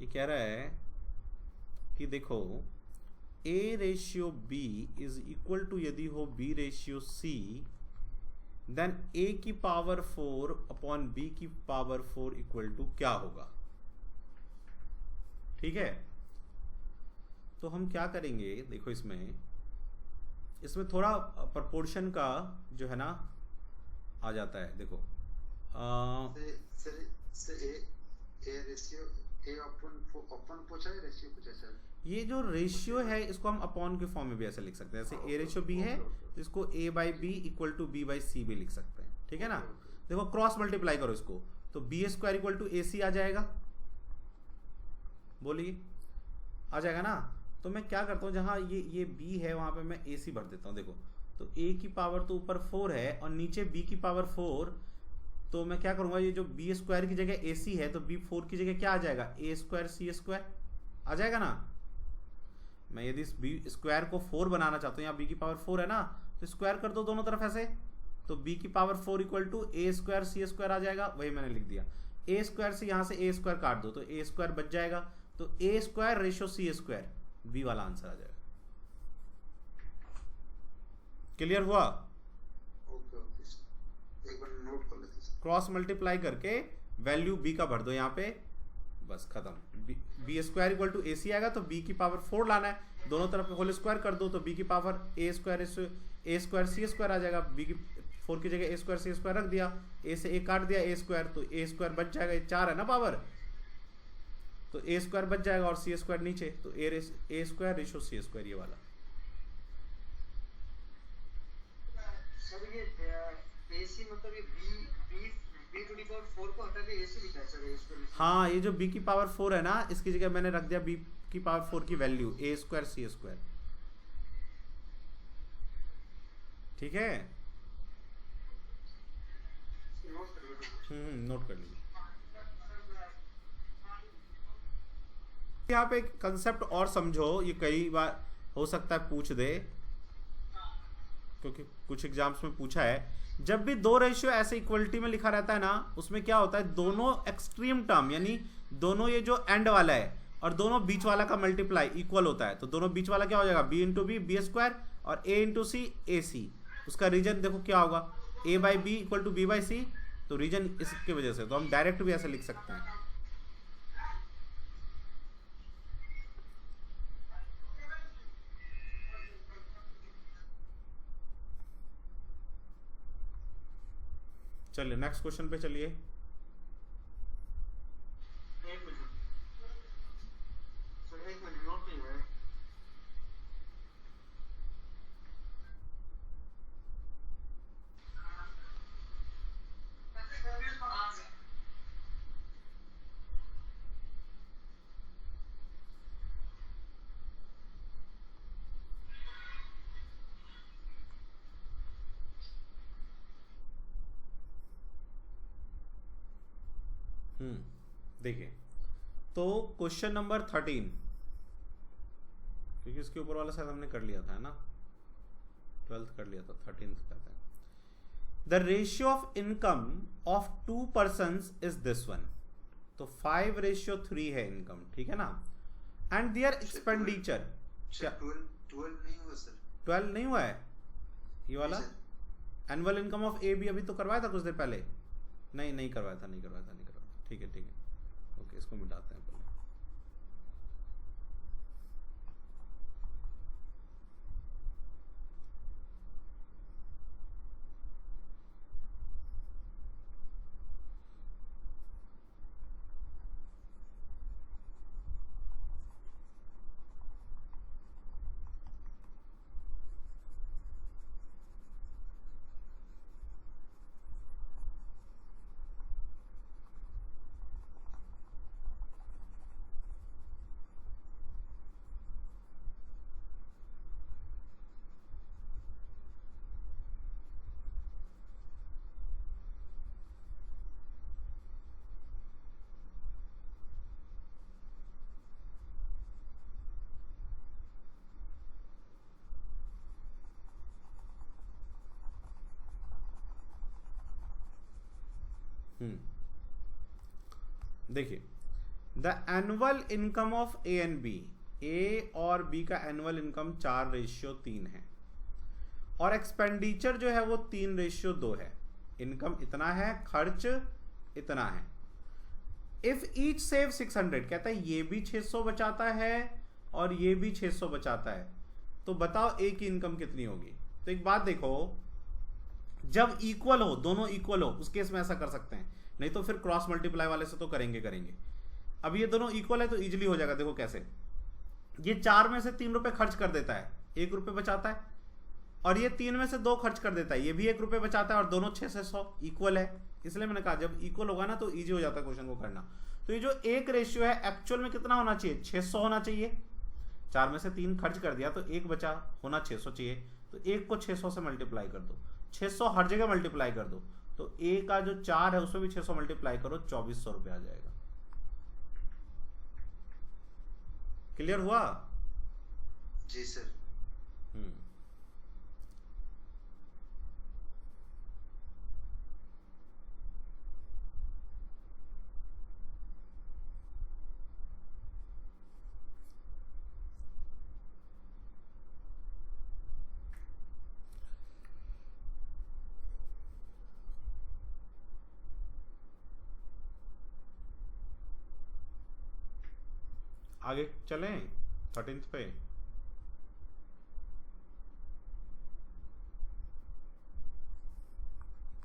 ये कह रहा है कि देखो A ratio B is equal to, यदि हो B ratio C, then A की पावर 4 अपॉन बी की पावर 4 इक्वल टू क्या होगा, ठीक है। तो हम क्या करेंगे, देखो इसमें थोड़ा प्रोपोर्शन का जो है ना आ जाता है, देखो ये जो रेशियो है इसको हम अपॉन के फॉर्म में भी ऐसे लिख सकते हैं, जैसे ए रेशियो बी है तो इसको a/b इक्वल टू b/c भी लिख सकते हैं, ठीक है ना। देखो क्रॉस मल्टीप्लाई करो इसको, तो b² इक्वल टू ac आ जाएगा, बोलिए आ जाएगा ना। तो मैं क्या करता हूँ, जहाँ ये b है वहां पे मैं ac भर देता हूँ। देखो तो a की पावर तो ऊपर 4 है और नीचे b की पावर 4, तो मैं क्या करूंगा, ये जो b² की जगह ac है तो b4 की जगह क्या आ जाएगा, a² c² आ जाएगा ना। मैं यदि इस b² को 4 बनाना चाहता हूँ, यहाँ b की पावर 4 है ना, तो स्क्वायर कर दो दोनों तरफ ऐसे, तो b की power 4 equal to a² c² आ जाएगा, वही मैंने लिख दिया। a² से यहाँ से a² काट दो तो a² बच जाएगा, तो a² रेशियो c², b वाला आंसर आ जाएगा। क्लियर हुआ? एक बार नोट कर लेते हैं। क्रॉस मल्टीप्लाई करके वैल्यू b का भर दो यहाँ पे, बस खत्म। b² इक्वल टू ac आएगा, तो b की पावर 4 लाना है, दोनों तरफ होल स्क्वायर कर दो, तो b की पावर a² c² आ जाएगा। b की 4 की जगह a² c² रख दिया, a से a काट दिया a², तो a² बच जाएगा, 4 है ना पावर, तो ए स्क्वायर बच जाएगा और सी स्क्वायर नीचे, तो ए स्क्वायर रेशो सी स्क्वायर ये वाला। सर ये AC मतलब ये b टू दी पावर 4 को हटा के AC लिखा है सर ए स्क्वायर। हाँ, ये जो b की पावर 4 है ना, इसकी जगह मैंने रख दिया b की पावर 4 की वैल्यू ए स्क्वायर सी स्क्वायर। ठीक है, नोट कर लीजिए। यहाँ पे एक कंसेप्ट और समझो, ये कई बार हो सकता है पूछ दे, क्योंकि कुछ एग्जाम्स में पूछा है। जब भी दो रेशियो ऐसे इक्वलिटी में लिखा रहता है ना, उसमें क्या होता है, दोनों एक्सट्रीम टर्म यानी दोनों ये जो एंड वाला है और दोनों बीच वाला का मल्टीप्लाई इक्वल होता है, तो दोनों बीच वाला क्या हो जाएगा, बी इंटू बी स्क्वायर, और ए इंटू सी ए सी। उसका रीजन देखो क्या होगा, A by B equal to B by C, तो रीजन इसकी वजह से, तो हम डायरेक्ट भी ऐसे लिख सकते हैं। चलिए नेक्स्ट क्वेश्चन पे चलिए। एक मिनट सर, एक मिनट नोट नहीं हुआ है। देखिए, तो क्वेश्चन नंबर 13, क्योंकि इसके ऊपर वाला शायद हमने कर लिया था, है ना, 12th कर लिया था, 13th करते हैं। The ratio of income of 2 persons is this one, तो 5:3 है इनकम, ठीक है ना, एंड देयर एक्सपेंडिचर क्या 12 नहीं हुआ सर, 12 नहीं हुआ है ये वाला। Annual income of A B अभी तो करवाया था कुछ देर पहले, नहीं करवाया था, ठीक है, ओके, इसको मिटाते हैं पहले। देखिए, the annual income of A and B, A और बी का एनुअल इनकम 4:3 है, और एक्सपेंडिचर जो है वो 3:2 है। इनकम इतना है, खर्च इतना है। इफ ईच सेव 600, कहता है ये भी 600 बचाता है और ये भी 600 बचाता है, तो बताओ ए की इनकम कितनी होगी। तो एक बात देखो, जब इक्वल हो, दोनों इक्वल हो, उस केस में ऐसा कर सकते हैं, नहीं तो फिर क्रॉस मल्टीप्लाई वाले से तो करेंगे। अब ये दोनों इक्वल है तो इजीली हो जाएगा। देखो कैसे, ये 4 में से 3 रुपए खर्च कर देता है, 1 रुपए बचाता है, और ये 3 में से 2 खर्च कर देता है, ये भी 1 रुपए बचाता है, और दोनों 6 से 100 इक्वल है। इसलिए मैंने कहा जब इक्वल होगा ना तो इजी हो जाता है क्वेश्चन को करना। तो ये जो एक रेशियो है एक्चुअल में कितना होना चाहिए, 600 होना चाहिए। 4 में से 3 खर्च कर दिया तो 1 बचा, होना 600 चाहिए, तो 1 को 600 से मल्टीप्लाई कर दो, 600 हर जगह मल्टीप्लाई कर दो, तो ए का जो 4 है उसमें भी 600 मल्टीप्लाई करो, 2400 रुपये आ जाएगा। क्लियर हुआ? जी सर। आगे चलें 13th पे।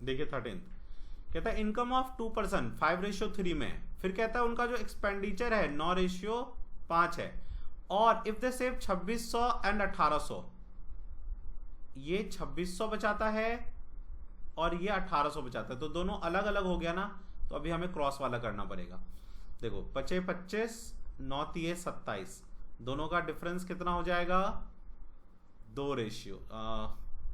देखिए 13th कहता है इनकम ऑफ 2% 5:3 में है। फिर कहता है उनका जो एक्सपेंडिचर है 9:5 है। और इफ दे सेव 2600 एंड 1800, ये 2600 बचाता है और ये 1800 बचाता है, तो दोनों अलग अलग हो गया ना। तो अभी हमें क्रॉस वाला करना पड़ेगा। देखो 25 9 27, दोनों का डिफरेंस कितना हो जाएगा 2 रेशियो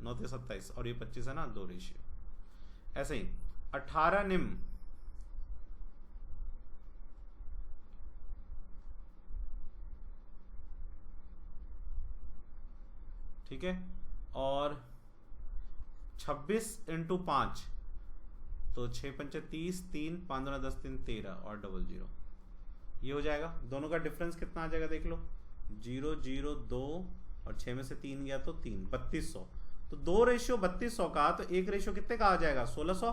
9 27 और ये 25 है ना 2 रेशियो। ऐसे ही 18 निम ठीक है, और 26 × 5 तो 6 5 30, 3 5 10 3 13 और 00, ये हो जाएगा। दोनों का डिफरेंस कितना आ जाएगा देख लो 0 0 2 और 6 में से 3 गया तो 3 3200। तो 2 रेशियो 3200 का, तो 1 रेशियो कितने का आ जाएगा 1600।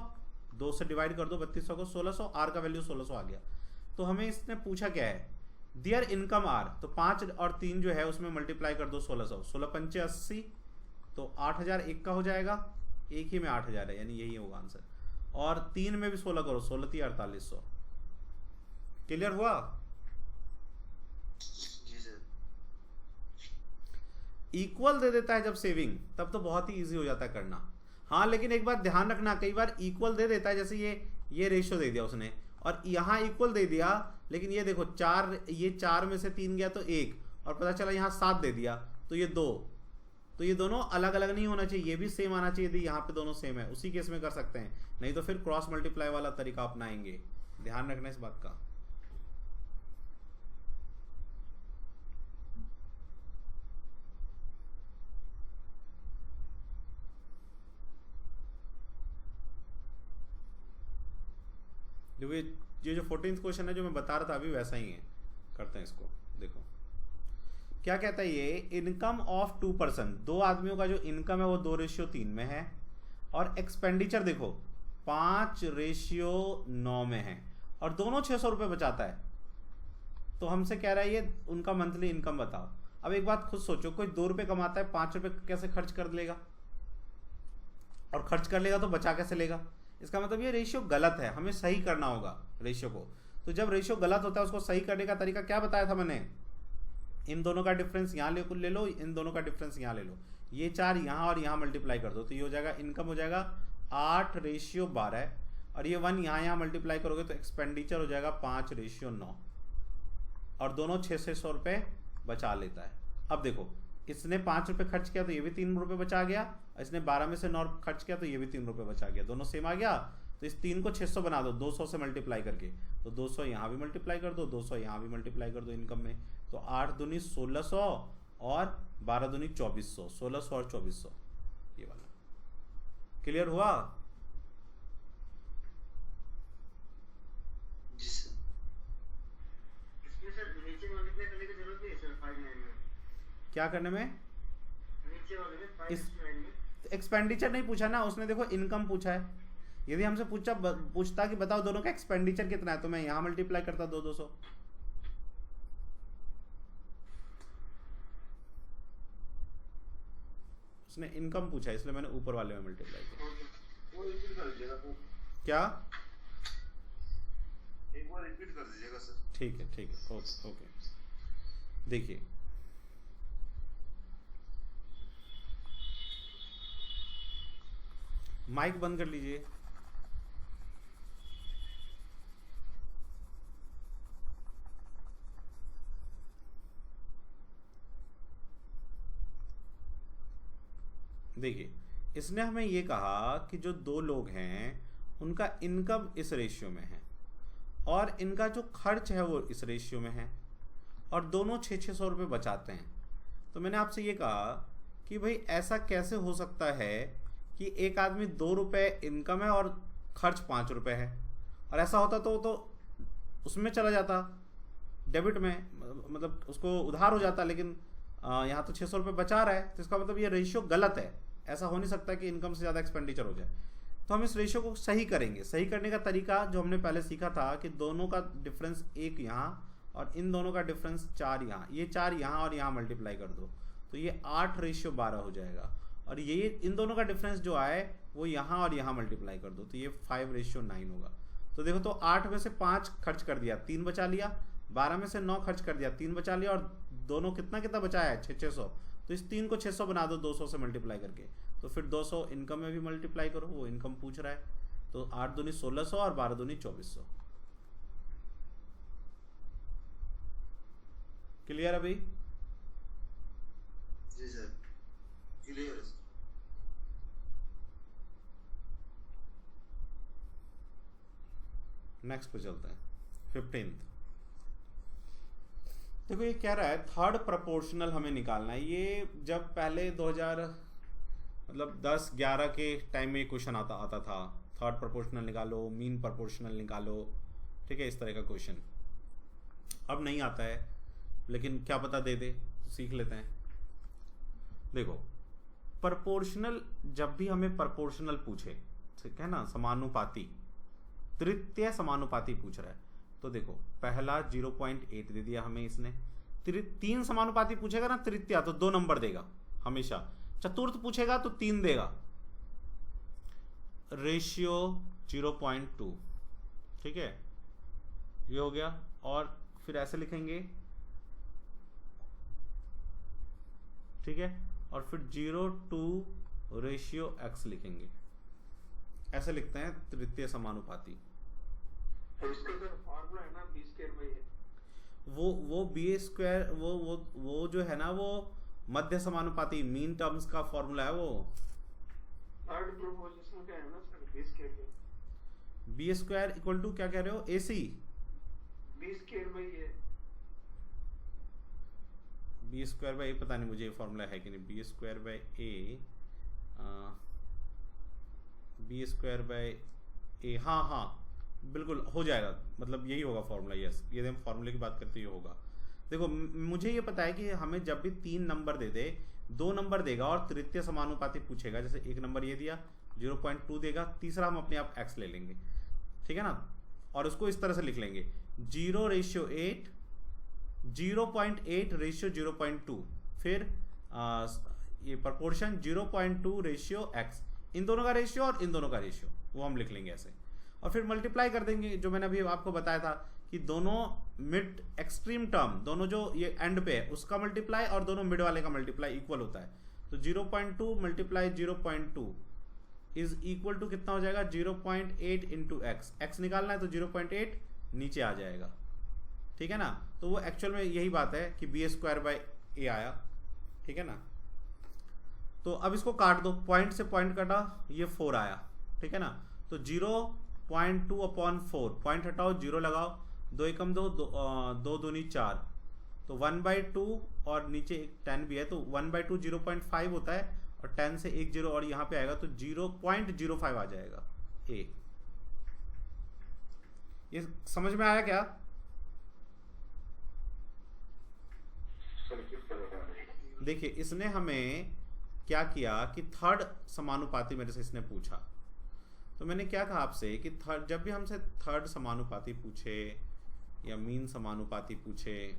2 से डिवाइड कर दो 3200 को 1600, आर का वैल्यू 1600 आ गया। तो हमें इसने पूछा क्या है दियर इनकम आर, तो 5 और 3 जो है उसमें मल्टीप्लाई कर दो 1600, 16 पंचे 80, तो 8001 का हो जाएगा। एक ही में 8000 है यानी यही होगा आंसर। और 3 में भी 16 करो 16 3 4800। क्लियर हुआ? इक्वल दे देता है जब सेविंग, तब तो बहुत ही इजी हो जाता है करना। हाँ लेकिन एक बात ध्यान रखना, कई बार इक्वल दे देता है, जैसे ये रेशियो दे दिया उसने और यहाँ इक्वल दे दिया, लेकिन ये देखो 4, ये 4 में से 3 गया तो 1 और पता चला यहाँ 7 दे दिया तो ये 2, तो ये दोनों अलग अलग नहीं होना चाहिए, ये भी सेम आना चाहिए। यदि यहाँ पे दोनों सेम है उसी केस में कर सकते हैं, नहीं तो फिर क्रॉस मल्टीप्लाई वाला तरीका अपनाएंगे। ध्यान रखना इस बात का। ये जो 14th क्वेश्चन है जो मैं बता रहा था अभी वैसा ही है। करते हैं इसको, देखो क्या कहता है ये इनकम ऑफ 2%, 2 आदमियों का जो इनकम है वो 2:3 में है और एक्सपेंडिचर देखो 5:9 में है और दोनों 600 रुपये बचाता है। तो हमसे कह रहा है ये उनका मंथली इनकम बताओ। अब एक बात खुद सोचो, कोई 2 रुपये कमाता है 5 रुपये कैसे खर्च कर लेगा, और खर्च कर लेगा तो बचा कैसे लेगा। इसका मतलब ये रेशियो गलत है, हमें सही करना होगा रेशियो को। तो जब रेशियो गलत होता है उसको सही करने का तरीका क्या बताया था मैंने, इन दोनों का डिफरेंस यहाँ ले लो, इन दोनों का डिफरेंस यहाँ ले लो, ये 4 यहाँ और यहाँ मल्टीप्लाई कर दो, तो ये हो जाएगा इनकम हो जाएगा 8:12 और ये 1 यहाँ मल्टीप्लाई करोगे तो एक्सपेंडिचर हो जाएगा 5:9 और दोनों 600 रुपये बचा लेता है। अब देखो इसने 5 रुपये खर्च किया तो ये भी 3 रुपये बचा गया, इसने 12 में से 9 खर्च किया तो ये भी 3 रुपये बचा गया, दोनों सेम आ गया। तो इस 3 को 600 बना दो 200 से मल्टीप्लाई करके, तो 200 यहाँ भी मल्टीप्लाई कर दो, 200 यहाँ भी मल्टीप्लाई कर दो इनकम में, तो 8 दूनी 1600 और 12 दूनी 2400, 1600 और 2400 ये वाला। क्लियर हुआ? क्या करने में? इस एक्सपेंडिचर नहीं पूछा ना उसने, देखो इनकम पूछा है। यदि हमसे पूछता कि बताओ दोनों का एक्सपेंडिचर कितना है, तो मैं यहां मल्टीप्लाई करता 200। उसने इनकम पूछा इसलिए मैंने ऊपर वाले में मल्टीप्लाई किया। क्या? एक बार रिपीट कर दीजिएगा सर। ठीक है ओके। देखिए माइक बंद कर लीजिए। देखिए इसने हमें ये कहा कि जो 2 लोग हैं उनका इनकम इस रेशियो में है और इनका जो खर्च है वो इस रेशियो में है और दोनों 600 रुपये बचाते हैं। तो मैंने आपसे ये कहा कि भाई ऐसा कैसे हो सकता है कि एक आदमी 2 रुपये इनकम है और खर्च 5 रुपये है, और ऐसा होता तो उसमें चला जाता डेबिट में, मतलब उसको उधार हो जाता, लेकिन यहाँ तो 600 रुपये बचा रहा है, तो इसका मतलब ये रेशियो गलत है। ऐसा हो नहीं सकता कि इनकम से ज़्यादा एक्सपेंडिचर हो जाए। तो हम इस रेशियो को सही करेंगे। सही करने का तरीका जो हमने पहले सीखा था कि दोनों का डिफरेंस 1 यहाँ और इन दोनों का डिफरेंस 4 यहाँ, ये 4 यहाँ और यहाँ मल्टीप्लाई कर दो तो ये 8:12 हो जाएगा और ये इन दोनों का डिफरेंस जो आए वो यहाँ और यहाँ मल्टीप्लाई कर दो, तो ये 5:9 होगा। तो देखो, तो 8 में से 5 खर्च कर दिया, 3 बचा लिया, 12 में से 9 खर्च कर दिया, 3 बचा लिया, और दोनों कितना कितना बचाया है, 600। तो इस 3 को 600 बना दो 200 से मल्टीप्लाई करके, तो फिर 200 इनकम में भी मल्टीप्लाई करो, वो इनकम पूछ रहा है, तो 8 दूनी 1600 और 12 दूनी 2400। क्लियर अभी? जी सर, क्लियर है सर। नेक्स्ट पे चलते हैं, 15th। देखो ये क्या रहा है, थर्ड प्रोपोर्शनल हमें निकालना है। ये जब पहले 2000 मतलब 10-11 के टाइम में क्वेश्चन आता था, थर्ड प्रोपोर्शनल निकालो, मीन प्रोपोर्शनल निकालो, ठीक है, इस तरह का क्वेश्चन। अब नहीं आता है, लेकिन क्या पता दे दे, तो सीख लेते हैं। देखो, प्रोपोर्शनल जब भी हमें प्रोपोर्शनल पूछे, ठीक है ना, समानुपाती, तृतीय समानुपाती पूछ रहा है, तो देखो पहला 0.8 दे दिया हमें इसने। 3 समानुपाती पूछेगा ना तृतीय, तो 2 नंबर देगा हमेशा। चतुर्थ पूछेगा तो 3 देगा। रेशियो 0.2, ठीक है, ये हो गया। और फिर ऐसे लिखेंगे, ठीक है, और फिर 0:2 रेशियो x लिखेंगे, ऐसे लिखते हैं तृतीय समानुपाती। तो इसका जो फॉर्मूला है ना b²/a, वो b², वो जो है ना, वो मध्य समानुपाती मीन टर्म्स का फॉर्मूला है। वो थर्ड प्रोपोजिशन का है ना sir, b²/a। b² equal to क्या कह रहे हो, ac। b²/a, b²/a पता नहीं मुझे ये फॉर्मूला है कि नहीं। b²/a, हाँ बिल्कुल हो जाएगा, मतलब यही होगा फॉर्मूला। यस, ये हम फॉर्मूले की बात करते ही होगा। देखो, मुझे ये पता है कि हमें जब भी 3 नंबर दे दे, 2 नंबर देगा और तृतीय समानुपाती पूछेगा, जैसे 1 नंबर ये दिया, 0.2 देगा, तीसरा हम अपने आप x ले लेंगे, ठीक है ना, और उसको इस तरह से लिख लेंगे 0:8, 0.8 रेशियो 0.2, फिर ये प्रोपोर्शन 0.2/x, इन दोनों का रेशियो और इन दोनों का रेशियो, वो हम लिख लेंगे ऐसे। और फिर मल्टीप्लाई कर देंगे, जो मैंने अभी आपको बताया था कि दोनों मिड एक्सट्रीम टर्म, दोनों जो ये एंड पे है उसका मल्टीप्लाई और दोनों मिड वाले का मल्टीप्लाई इक्वल होता है। तो 0.2 मल्टीप्लाई 0.2 इज इक्वल टू कितना हो जाएगा, 0.8 इंटू एक्स। एक्स निकालना है तो 0.8 नीचे आ जाएगा, ठीक है ना। तो वो एक्चुअल में यही बात है कि b²/a आया, ठीक है ना। तो अब इसको काट दो, पॉइंट से पॉइंट कटा, ये 4 आया, ठीक है ना। तो 0.2/4, पॉइंट हटाओ, 0 लगाओ, 2 एकम 2, 2 दूनी 4, तो 1/2, और नीचे एक 10 भी है, तो 1/2 0.5 होता है, और 10 से 1 0 और यहाँ पे आएगा तो 0.05 आ जाएगा a। ये समझ में आया क्या? देखिए, इसने हमें क्या किया कि थर्ड समानुपाती मेरे से इसने पूछा, तो मैंने क्या कहा आपसे कि थर्ड, जब भी हमसे थर्ड समानुपाती पूछे या मीन समानुपाती पूछे,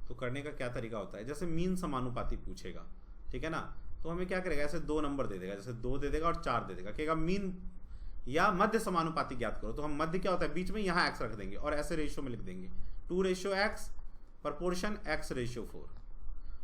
तो करने का क्या तरीका होता है। जैसे मीन समानुपाती पूछेगा, ठीक है ना, तो हमें क्या करेगा, ऐसे 2 नंबर दे देगा, जैसे 2 दे देगा और 4 दे देगा, कहेगा मीन या मध्य समानुपाती ज्ञात करो। तो हम मध्य क्या होता है, बीच में यहाँ x रख देंगे और ऐसे रेशियो में लिख देंगे 2:x, प्रोपोर्शन x/4,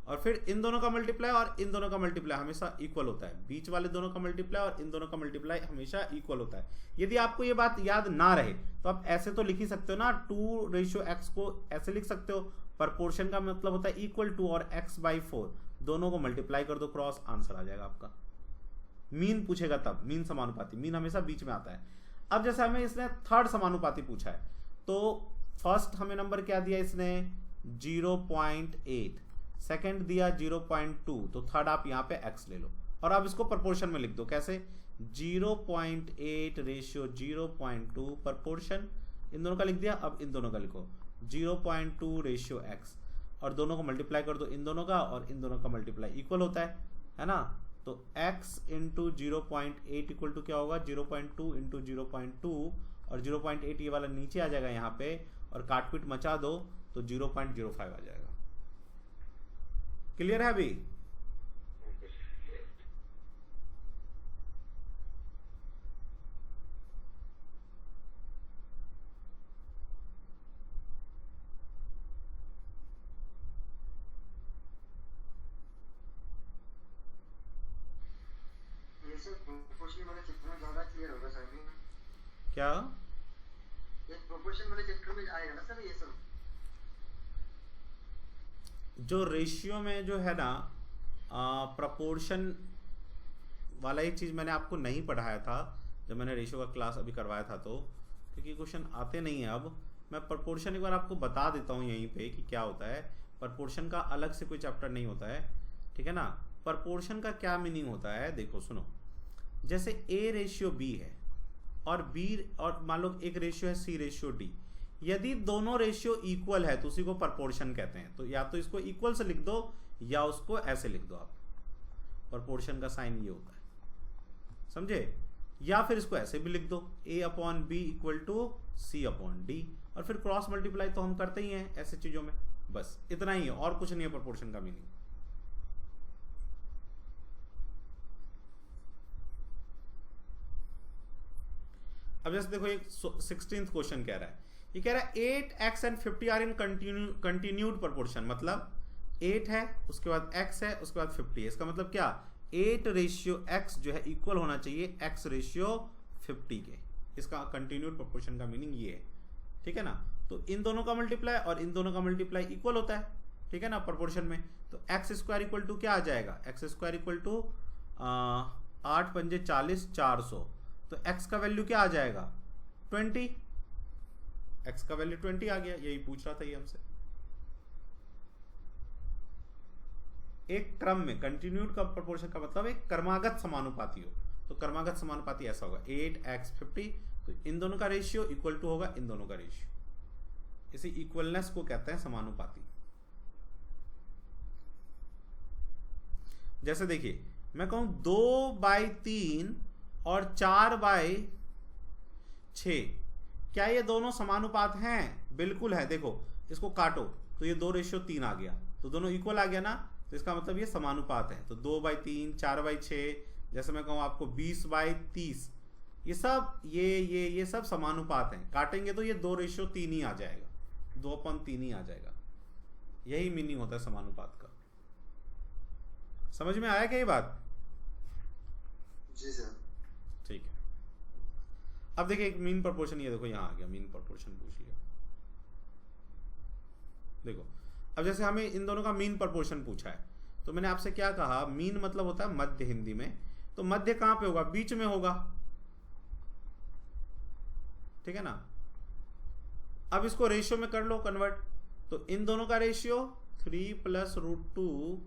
और फिर इन दोनों का मल्टीप्लाई और इन दोनों का मल्टीप्लाई हमेशा इक्वल होता है। बीच वाले दोनों का मल्टीप्लाई और इन दोनों का मल्टीप्लाई हमेशा इक्वल होता है। यदि आपको ये बात याद ना रहे तो आप ऐसे तो लिख ही सकते हो ना, 2:x को ऐसे लिख सकते हो, प्रोपोर्शन का मतलब होता है इक्वल टू, और x/4 दोनों को मल्टीप्लाई कर दो, क्रॉस, आंसर आ जाएगा आपका। मीन पूछेगा तब, मीन समानुपाती, मीन हमेशा बीच में आता है। अब जैसे हमें इसने थर्ड समानुपाती पूछा है, तो फर्स्ट हमें नंबर क्या दिया इसने, 0.8, सेकंड दिया 0.2, तो थर्ड आप यहाँ पे x ले लो, और अब इसको प्रोपोर्शन में लिख दो। कैसे, 0.8 रेशियो 0.2, प्रोपोर्शन इन दोनों का लिख दिया। अब इन दोनों का लिखो 0.2 रेशियो x, और दोनों को मल्टीप्लाई कर दो, इन दोनों का और इन दोनों का मल्टीप्लाई इक्वल होता है ना। तो x इंटू 0.8 इक्वल टू क्या होगा, 0.2 इंटू 0.2, और 0.8 ये वाला नीचे आ जाएगा यहाँ पे, और काटपीट मचा दो तो 0.05 आ जाएगा। क्लियर है अभी? सर प्रोपोर्शन वाले चैप्टर में ज्यादा क्लियर होगा सर अभी। क्या ये प्रोपोर्शन वाले चैप्टर में आएगा ना सर ये सब। जो रेशियो में जो है ना प्रपोर्शन वाला एक चीज़ मैंने आपको नहीं पढ़ाया था जब मैंने रेशियो का क्लास अभी करवाया था, तो क्योंकि क्वेश्चन आते नहीं है अब मैं प्रपोर्शन एक बार आपको बता देता हूँ यहीं पे कि क्या होता है। प्रपोर्शन का अलग से कोई चैप्टर नहीं होता है, ठीक है ना। प्रपोर्शन का क्या मीनिंग होता है, देखो सुनो, जैसे A रेशियो B है और B और मान लो एक रेशियो है C रेशियो D, यदि दोनों रेशियो इक्वल है तो उसी को प्रपोर्शन कहते हैं। तो या तो इसको इक्वल से लिख दो या उसको ऐसे लिख दो आप, प्रपोर्शन का साइन ये होता है, समझे। या फिर इसको ऐसे भी लिख दो A/B इक्वल टू C/D, और फिर क्रॉस मल्टीप्लाई तो हम करते ही हैं ऐसे चीजों में, बस इतना ही है और कुछ नहीं है प्रपोर्शन का मीनिंग। अब जैसे देखो एक 16th क्वेश्चन कह रहा है, ये कह रहा है 8x and 50 are in continued proportion, मतलब 8 है उसके बाद x है उसके बाद 50 है। इसका मतलब क्या, 8 रेशियो x जो है इक्वल होना चाहिए x रेशियो 50 के। इसका कंटिन्यूड प्रपोर्शन का मीनिंग ये है, ठीक है ना। तो इन दोनों का मल्टीप्लाई और इन दोनों का मल्टीप्लाई इक्वल होता है, ठीक है ना, प्रपोर्शन में। तो एक्स स्क्वायर इक्वल टू क्या आ जाएगा, एक्स स्क्वायर इक्वल टू 8 पंजे 40 400। तो x का वैल्यू क्या आ जाएगा 20, x का वैल्यू 20 आ गया। यही पूछ रहा था ये हमसे। एक क्रम में कंटिन्यूड का प्रोपोर्शन का मतलब एक क्रमागत समानुपाती हो, तो क्रमागत समानुपाती ऐसा होगा 8x 50, तो इन दोनों का रेशियो इक्वल टू होगा इन दोनों का रेशियो। इसे इक्वलनेस को कहते हैं समानुपाती। जैसे देखिए मैं कहूं 2/3 और 4/6, क्या ये दोनों समानुपात हैं? बिल्कुल है। देखो इसको काटो तो ये 2 रेशियो 3 आ गया, तो दोनों इक्वल आ गया ना, तो इसका मतलब ये समानुपात है। तो 2/3 4/6, जैसे मैं कहूं आपको 20/30, ये सब ये सब समानुपात हैं। काटेंगे तो ये 2 रेशियो 3 ही आ जाएगा, 2/3 ही आ जाएगा। यही मीनिंग होता है समानुपात का। समझ में आया क्या ये बात? जी सर। ठीक है। अब देखिए एक मीन प्रोपोर्शन, ये देखो यहाँ आ गया, मीन प्रोपोर्शन पूछ लिया। देखो अब जैसे हमें इन दोनों का मीन प्रोपोर्शन पूछा है, तो मैंने आपसे क्या कहा, मीन मतलब होता है मध्य हिंदी में। तो मध्य कहाँ पे होगा, बीच में होगा, ठीक है ना। अब इसको रेशियो में कर लो कन्वर्ट, तो इन दोनों का रेशियो 3 + √2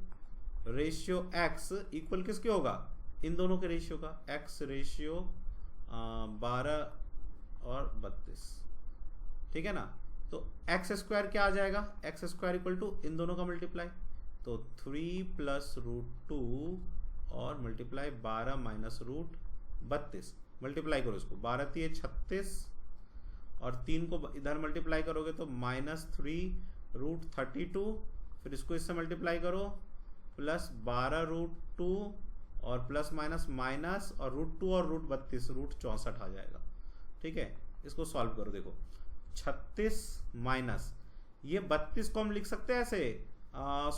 रेशियो x इक्वल किसके होगा, इन दोनों के रेशियो का, x रेशियो 12 और 32, ठीक है ना। तो x स्क्वायर क्या आ जाएगा, x स्क्वायर इक्वल टू इन दोनों का मल्टीप्लाई, तो 3 + √2 और मल्टीप्लाई 12 - √32, मल्टीप्लाई करो इसको, 12 × 3 = 36 और 3 को इधर मल्टीप्लाई करोगे तो -3 √32, फिर इसको इससे मल्टीप्लाई करो +12 √2 और प्लस माइनस और √2 और √32 √64 आ जाएगा, ठीक है। इसको सॉल्व करो, देखो 36 माइनस ये 32 को हम लिख सकते हैं ऐसे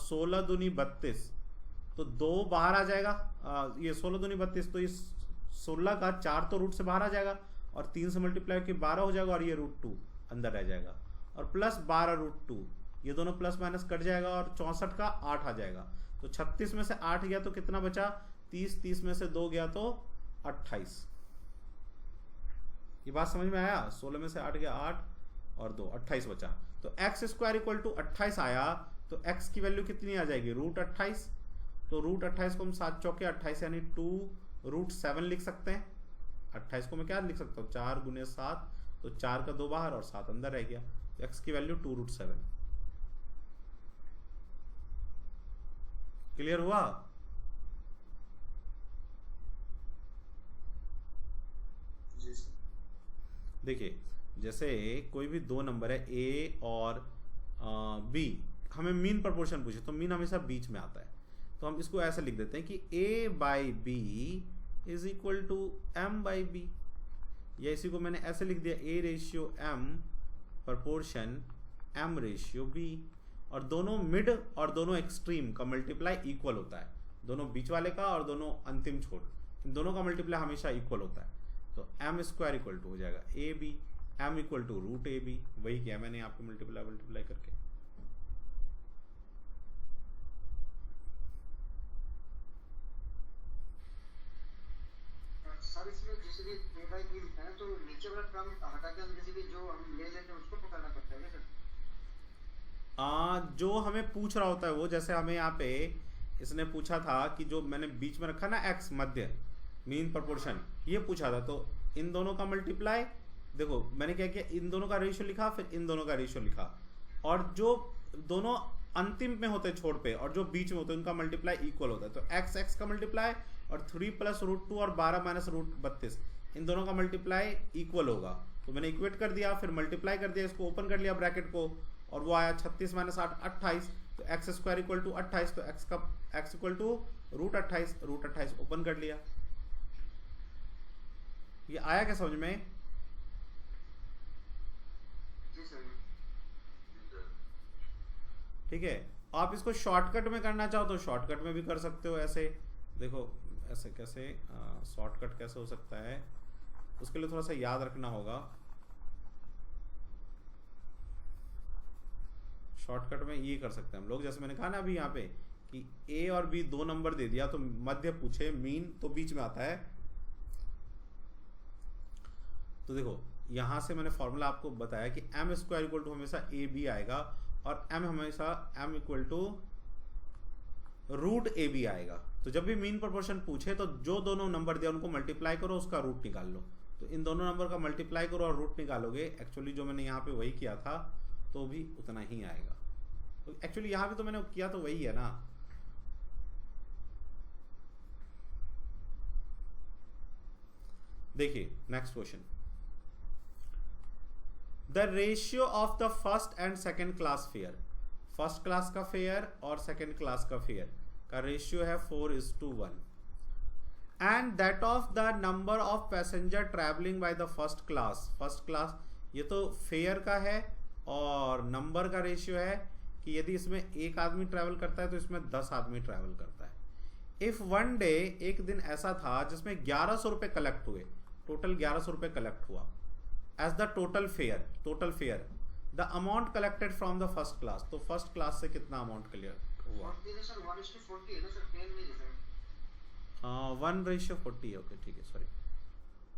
16 दूनी 32, तो 2 बाहर आ जाएगा, ये 16 दूनी 32, तो इस 16 का 4 तो रूट से बाहर आ जाएगा और 3 से मल्टीप्लाई के 12 हो जाएगा और ये √2 अंदर रह जाएगा, और +12 √2, ये दोनों प्लस माइनस कट जाएगा और 64 का 8 आ जाएगा। तो 36 में से 8 गया तो कितना बचा, 30 में से 2 गया तो 28। ये बात समझ में आया, 16 में से 8 गया 8 और 2 28 बचा। तो x स्क्वायर इक्वल टू 28 आया, तो x की वैल्यू कितनी आ जाएगी, √28। तो √28 को हम 7 चौके 28 यानी 2√7 लिख सकते हैं। 28 को मैं क्या लिख सकता हूँ, 4 × 7, तो 4 का 2 बाहर और 7 अंदर रह गया, तो x की वैल्यू 2√7। क्लियर हुआ? जी सर। देखिए जैसे कोई भी 2 नंबर है a और b, हमें मीन प्रोपोर्शन पूछे तो मीन हमेशा बीच में आता है, तो हम इसको ऐसे लिख देते हैं कि a/b is equal to m/b, या इसी को मैंने ऐसे लिख दिया a ratio m proportion m ratio b, और दोनों मिड और दोनों एक्सट्रीम का मल्टीप्लाई इक्वल होता है, दोनों बीच वाले का और दोनों अंतिम छोर, इन दोनों का मल्टीप्लाई हमेशा इक्वल होता है, तो एम स्क्वायर इक्वल टू हो जाएगा A B, M equal to root A B, वही किया मैंने आपको मल्टीप्लाई करके। सर इसमें जैसे कि ए बाई बी लिखा है तो नीचे वाला टर्म हटा के हम जैसे कि जो हम ले लेते हैं उसको पकड़ना पड़ता है क्या सर? जो हमें पूछ रहा होता है वो, जैसे हमें यहाँ पे इसने पूछा था कि जो मैंने बीच में रखा ना एक्स मध्य मीन प्रोपोर्शन, ये पूछा था, तो इन दोनों का मल्टीप्लाई, देखो मैंने क्या किया, इन दोनों का रेशियो लिखा, फिर इन दोनों का रेशियो लिखा, और जो दोनों अंतिम में होते हैं छोड़ पे और जो बीच में होते हैं उनका मल्टीप्लाई इक्वल होता है, तो एक्स एक्स का मल्टीप्लाई और 3 प्लस रूट 2 और 12 माइनस रूट 32, इन दोनों का मल्टीप्लाई इक्वल होगा। तो मैंने इक्वेट कर दिया, फिर मल्टीप्लाई कर दिया, इसको ओपन कर लिया ब्रैकेट को, और वो आया 36 माइनस 8 28, तो एक्स स्क्वायर इक्वल टू 28, तो x equal to root 28 open कर लिया। ये आया क्या समझ में? जी सर। ठीक है, आप इसको शॉर्टकट में करना चाहो तो शॉर्टकट में भी कर सकते हो। ऐसे देखो, ऐसे कैसे शॉर्टकट कैसे हो सकता है, उसके लिए थोड़ा सा याद रखना होगा। शॉर्टकट में ये कर सकते हैं हम लोग, जैसे मैंने कहा ना अभी यहाँ पे कि ए और बी दो नंबर दे दिया, तो मध्य पूछे, मीन तो बीच में आता है। तो देखो यहां से मैंने फॉर्मूला आपको बताया कि एम स्क्वायर इक्वल टू हमेशा ए बी आएगा, और एम हमेशा M equal to root A B आएगा। तो जब भी मीन प्रोपोर्शन पूछे तो जो दोनों नंबर दिया उनको मल्टीप्लाई करो, उसका रूट निकाल लो। तो इन दोनों नंबर का मल्टीप्लाई करो और रूट निकालोगे, एक्चुअली जो मैंने यहाँ पे वही किया था, तो भी उतना ही आएगा। तो एक्चुअली यहाँ भी तो मैंने किया तो वही है ना। देखिए next question, the ratio of the first and second class fair, first class का फेयर और सेकेंड क्लास का फेयर का रेशियो है 4:1, and that of the number of passenger travelling by the first class, first class ये तो fair का है, और नंबर का रेशियो है कि यदि इसमें एक आदमी ट्रैवल करता है तो इसमें 10 आदमी ट्रैवल करता है। इफ वन डे, एक दिन ऐसा था जिसमें 1100 रुपए कलेक्ट हुए, टोटल 1100 रुपए कलेक्ट हुआ as the total fare, the amount collected from the first class, तो फर्स्ट क्लास से कितना अमाउंट क्लियर हुआ? 1:40 है ना सर, 10 नहीं है सर। 1:40, ओके ठीक है, सॉरी,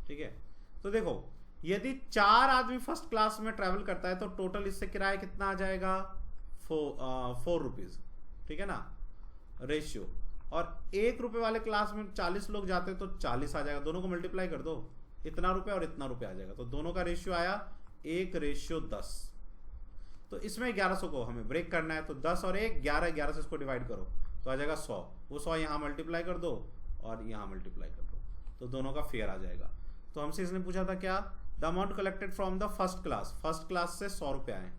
ठीक है। तो देखो यदि 4 आदमी फर्स्ट क्लास में ट्रैवल करता है तो टोटल इससे किराया कितना आ जाएगा? 4 रुपीज, ठीक है ना, रेशियो। और 1 रुपए वाले क्लास में 40 लोग जाते हैं तो 40 आ जाएगा, दोनों को मल्टीप्लाई कर दो, इतना रुपए और इतना रुपए आ जाएगा, तो दोनों का रेशियो आया 1:10। तो इसमें 1100 को हमें ब्रेक करना है, तो 10 और 1 11, 11 से इसको डिवाइड करो तो आ जाएगा 100, वो 100 यहाँ मल्टीप्लाई कर दो और यहाँ मल्टीप्लाई कर दो, तो दोनों का फेयर आ जाएगा। तो हमसे इसने पूछा था क्या? The amount collected from the first class से 100 रुपए आए।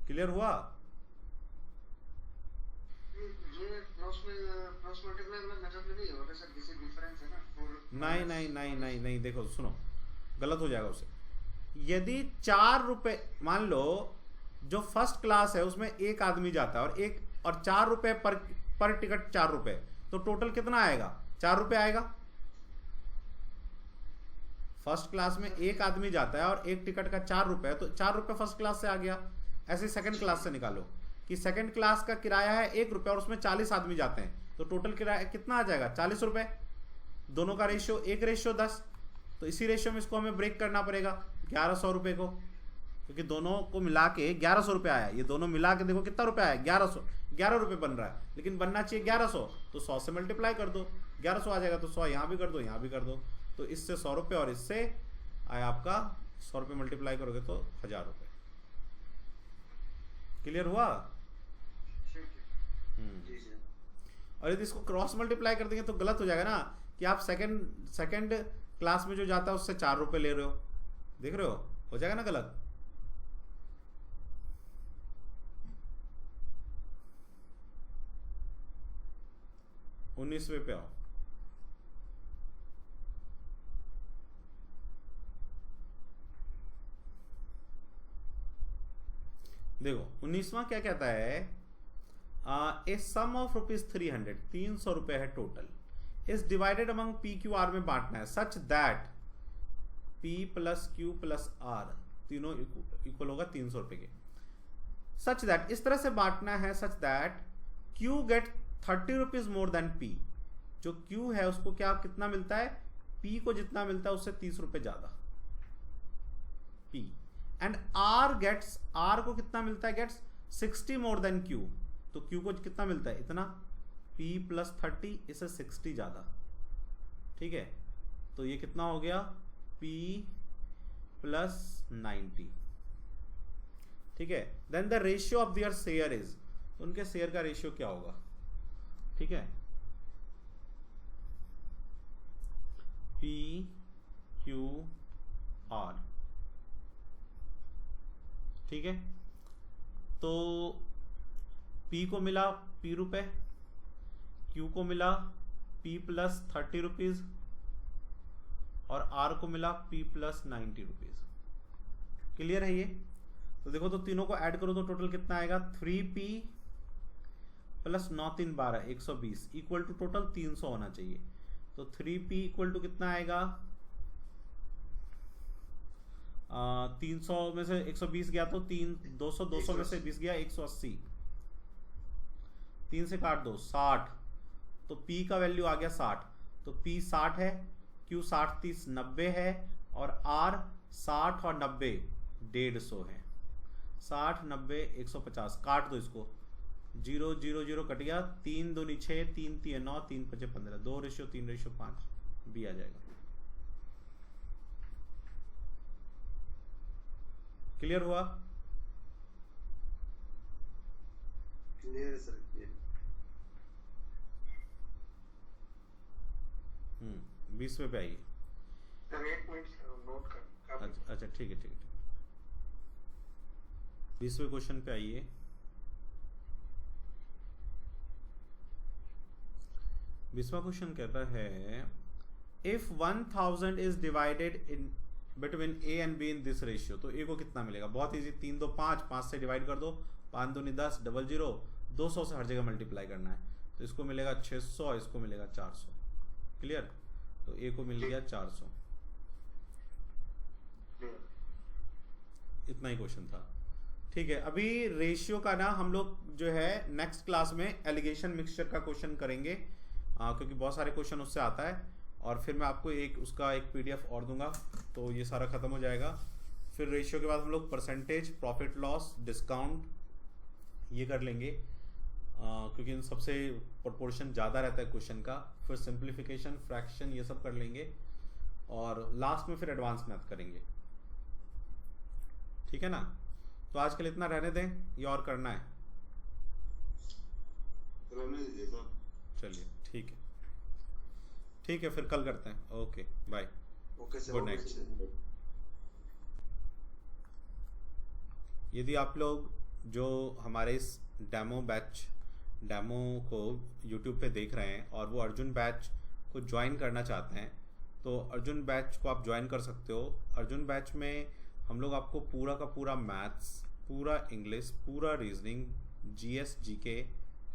क्लियर हुआ? ये क्रॉस मल्टीप्लाई में मेथड में नहीं होगा सर, किसी डिफरेंस है ना? नहीं, देखो सुनो, गलत हो जाएगा उससे। यदि 4 रुपए, मान लो जो फर्स्ट क्लास है उसमें एक आदमी जाता है और 4 रुपए पर टिकट 4 रुपए, तो टोटल कितना आएगा? 4 रुपए आएगा। फर्स्ट क्लास में एक आदमी जाता है और एक टिकट का 4 रुपए, तो 4 रुपए फर्स्ट क्लास से आ गया। ऐसे सेकंड क्लास से निकालो कि सेकंड क्लास का किराया है 1 रुपए और उसमें 40 आदमी जाते हैं, तो टोटल किराया कितना आ जाएगा? 40 रुपए। दोनों का रेशियो 1:10, तो इसी रेशियो में इसको हमें ब्रेक करना पड़ेगा 1100 रुपए को, क्योंकि दोनों को मिला के 1100 रुपए आया। ये दोनों मिला के देखो कितना रुपए आया? 11 रुपए बन रहा है, लेकिन बनना चाहिए 1100, तो 100 से मल्टीप्लाई कर दो, 1100 आ जाएगा, तो 100 यहाँ भी कर दो, यहाँ भी कर दो, तो इससे 100 रुपए और इससे आया आपका 100 रुपए मल्टीप्लाई करोगे तो 1000 रुपए। क्लियर हुआ? जी सर। और यदि इसको क्रॉस मल्टीप्लाई कर देंगे तो गलत हो जाएगा ना, कि आप सेकंड क्लास में जो जाता है उससे 4 रुपए ले रहे हो, देख रहे हो जाएगा ना गलत। उन्नीसवें पे आओ। देखो 19वां क्या कहता है, ए सम ऑफ ₹300 300 रुपए है total, is divided among PQR में बांटना है such that P plus Q plus R तीनों इक्वल होगा 300 रुपए के। सच दैट इस तरह से बांटना है such that Q get 30 rupees more than P। जो Q है उसको क्या कितना मिलता है, P को जितना मिलता है उससे 30 रुपए ज्यादा P। एंड R को कितना मिलता है, गेट्स 60 मोर देन Q। तो Q को कितना मिलता है इतना, P प्लस 30 इसे 60 ज्यादा, ठीक है। तो ये कितना हो गया P प्लस 90, ठीक है। Then the ratio of their share is, तो उनके शेयर का रेशियो क्या होगा, ठीक है, P Q R, ठीक है। तो P को मिला P रुपए, Q को मिला P प्लस 30 रुपीज और R को मिला P प्लस 90 रुपीज। क्लियर है ये? तो देखो तो तीनों को ऐड करो तो टोटल कितना आएगा, 3P plus 9 3 12 120 equal to total 300 होना चाहिए। तो 3P इक्वल टू कितना आएगा, 300 में से 120 गया तो 200 में से 20 गया 180, 3 से काट दो 60, तो P का वैल्यू आ गया 60। तो P 60 है, Q 60 30 90 है और R 60 और 90 150 है। 60 90 150 काट दो इसको, 0 0 0 कट गया, 3 2 6 3 3 9 3 5 15 2:3:5 B आ जाएगा। क्लियर हुआ? क्लियर है सर, क्लियर। 20वें पे आइए। सर 1 मिनट नोट कर। अच्छा ठीक है 20वें क्वेश्चन पे आइए। बीसवां क्वेश्चन कहता है if 1000 is divided in between A and B in this ratio, तो A को कितना मिलेगा, बहुत इजी, 3 2 5 5 से डिवाइड कर दो, 5 2 10 00 200 से हर जगह मल्टीप्लाई करना है, तो इसको मिलेगा 600, इसको मिलेगा 400। क्लियर? तो A को मिल गया 400। इतना ही क्वेश्चन था, ठीक है। अभी रेशियो का ना हम लोग जो है नेक्स्ट क्लास में एलिगेशन मिक्सचर का क्वेश्चन करेंगे, क्योंकि बहुत सारे क्वेश्चन उससे आता है, और फिर मैं आपको उसका एक PDF और दूंगा, तो ये सारा खत्म हो जाएगा। फिर रेशियो के बाद हम लोग परसेंटेज, प्रॉफिट लॉस, डिस्काउंट ये कर लेंगे, क्योंकि इन सबसे प्रोपोर्शन ज़्यादा रहता है क्वेश्चन का। फिर सिंप्लीफिकेशन, फ्रैक्शन ये सब कर लेंगे, और लास्ट में फिर एडवांस मैथ करेंगे, ठीक है ना। तो आज के लिए इतना रहने दें, ये और करना है, रहने दीजिए सर। चलिए ठीक है फिर कल करते हैं। Okay bye, okay sir, good night. यदि आप लोग जो हमारे इस डेमो को YouTube पे देख रहे हैं और वो अर्जुन बैच को ज्वाइन करना चाहते हैं, तो अर्जुन बैच को आप ज्वाइन कर सकते हो। अर्जुन बैच में हम लोग आपको पूरा का पूरा मैथ्स, पूरा इंग्लिश, पूरा रीजनिंग, GS GK,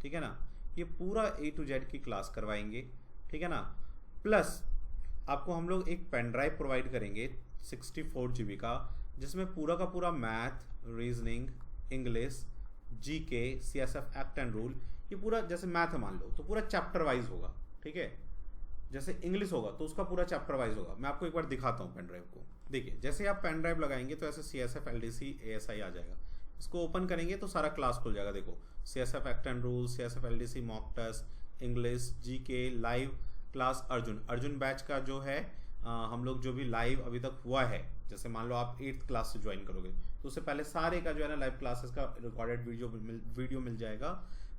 ठीक है ना, ये पूरा A to Z की क्लास करवाएंगे, ठीक है ना। प्लस आपको हम लोग एक पेन ड्राइव प्रोवाइड करेंगे 64 GB का, जिसमें पूरा का पूरा math, reasoning, English, GK, CSF act and rule, ये पूरा, जैसे मैथ मान लो तो पूरा चैप्टर वाइज होगा, ठीक है। जैसे इंग्लिश होगा तो उसका पूरा चैप्टर वाइज होगा। मैं आपको एक बार दिखाता हूँ पेन ड्राइव को। देखिए जैसे आप पेन ड्राइव लगाएंगे तो ऐसे CSF LDC ASI आ जाएगा। इसको ओपन करेंगे तो सारा क्लास खुल जाएगा। देखो CSF act and rule, CSF LDC mock test, English, GK, live class Arjun batch का जो है हम लोग जो भी लाइव अभी तक हुआ है, जैसे मान लो आप 8th क्लास से ज्वाइन करोगे तो उससे पहले सारे का जो है ना लाइव क्लासेस का रिकॉर्डेड वीडियो मिल जाएगा।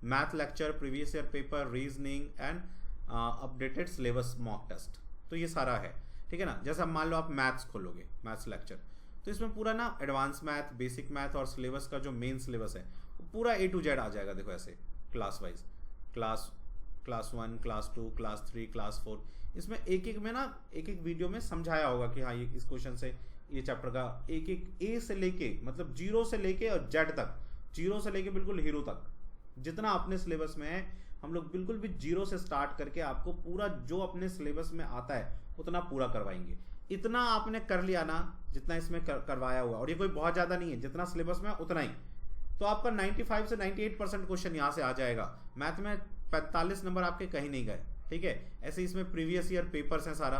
Math lecture, previous year paper, reasoning and updated syllabus mock test, तो ये सारा है, ठीक है ना। जैसे अब मान लो आप मैथ्स खोलोगे, मैथ्स लेक्चर, तो इसमें पूरा ना एडवांस मैथ, बेसिक मैथ और सिलेबस का जो मेन सिलेबस है वो पूरा A to Z आ जाएगा। देखो ऐसे class wise, class 1, class 2, class 3, class 4, इसमें एक में ना एक वीडियो में समझाया होगा कि हाँ ये इस क्वेश्चन से ये चैप्टर का एक A से लेके, मतलब 0 से लेके और Z तक, 0 से लेके बिल्कुल हीरो तक जितना अपने सिलेबस में है हम लोग बिल्कुल भी जीरो से स्टार्ट करके आपको पूरा जो अपने सिलेबस में आता है उतना पूरा करवाएंगे। इतना आपने कर लिया ना जितना इसमें करवाया हुआ, और ये कोई बहुत ज़्यादा नहीं है, जितना सिलेबस में उतना ही, तो आपका 95 से 98% क्वेश्चन यहाँ से आ जाएगा। मैथ में 45 नंबर आपके कहीं नहीं गए, ठीक है। ऐसे इसमें प्रीवियस ईयर पेपर्स हैं, सारा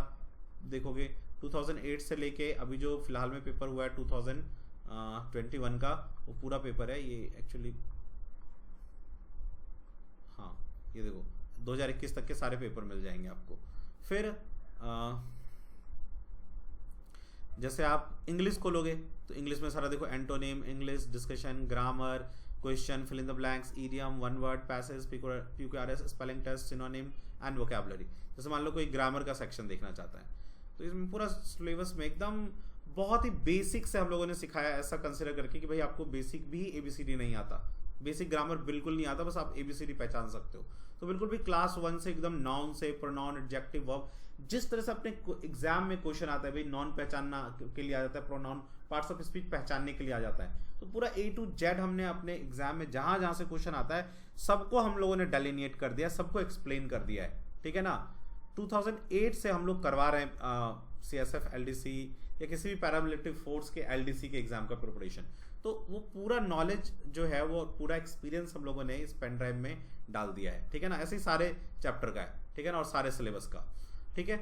देखोगे 2008 से लेके अभी जो फिलहाल में पेपर हुआ है 2021 का, वो पूरा पेपर है ये एक्चुअली। हाँ ये देखो 2021 तक के सारे पेपर मिल जाएंगे आपको। फिर जैसे आप इंग्लिश खोलोगे तो इंग्लिश में सारा देखो, antonym, English, discussion, grammar, question, fill in the blanks, idiom, one word, passage, PQRS, spelling test, synonym and vocabulary. जैसे मान लो कोई ग्रामर का सेक्शन देखना चाहता है तो इसमें पूरा सिलेबस में एकदम बहुत ही बेसिक से हम लोगों ने सिखाया, ऐसा कंसिडर करके कि भाई आपको बेसिक भी ABCD नहीं आता, बेसिक ग्रामर बिल्कुल नहीं आता, बस आप ABCD पहचान सकते हो। तो बिल्कुल भी क्लास 1 से एकदम नाउन से प्रोनाउन, एडजेक्टिव, वर्ब, जिस तरह से अपने एग्जाम में क्वेश्चन आता है भाई नॉन पहचानना के लिए आ जाता है, प्रोनाउन, पार्ट्स ऑफ स्पीच पहचानने के लिए आ जाता है, तो पूरा A to Z हमने अपने एग्जाम में जहां जहां से क्वेश्चन आता है सबको हम लोगों ने डेलिनिएट कर दिया, सबको एक्सप्लेन कर दिया है, ठीक है ना। 2008 से हम लोग करवा रहे हैं CSF, LDC या किसी भी पैरामिलिट्री फोर्स के LDC के एग्जाम का प्रिपरेशन, तो वो पूरा नॉलेज जो है वो पूरा एक्सपीरियंस हम लोगों ने इस पेन ड्राइव में डाल दिया है, ठीक है ना। ऐसे ही सारे चैप्टर का है, ठीक है ना, और सारे सिलेबस का, ठीक है।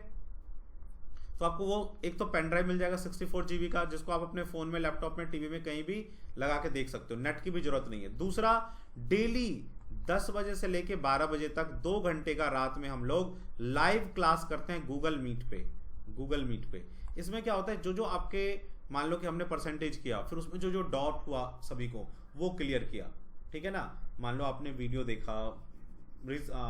तो आपको वो एक तो पेन ड्राइव मिल जाएगा 64 GB का, जिसको आप अपने फोन में, लैपटॉप में, टीवी में कहीं भी लगा के देख सकते हो, नेट की भी जरूरत नहीं है। दूसरा, डेली 10 बजे से लेके 12 बजे तक 2 घंटे का रात में हम लोग लाइव क्लास करते हैं गूगल मीट पे। इसमें क्या होता है, जो जो आपके मान लो कि हमने परसेंटेज किया, फिर उसमें जो जो डाउट हुआ सभी को वो क्लियर किया, ठीक है ना। मान लो आपने वीडियो देखा,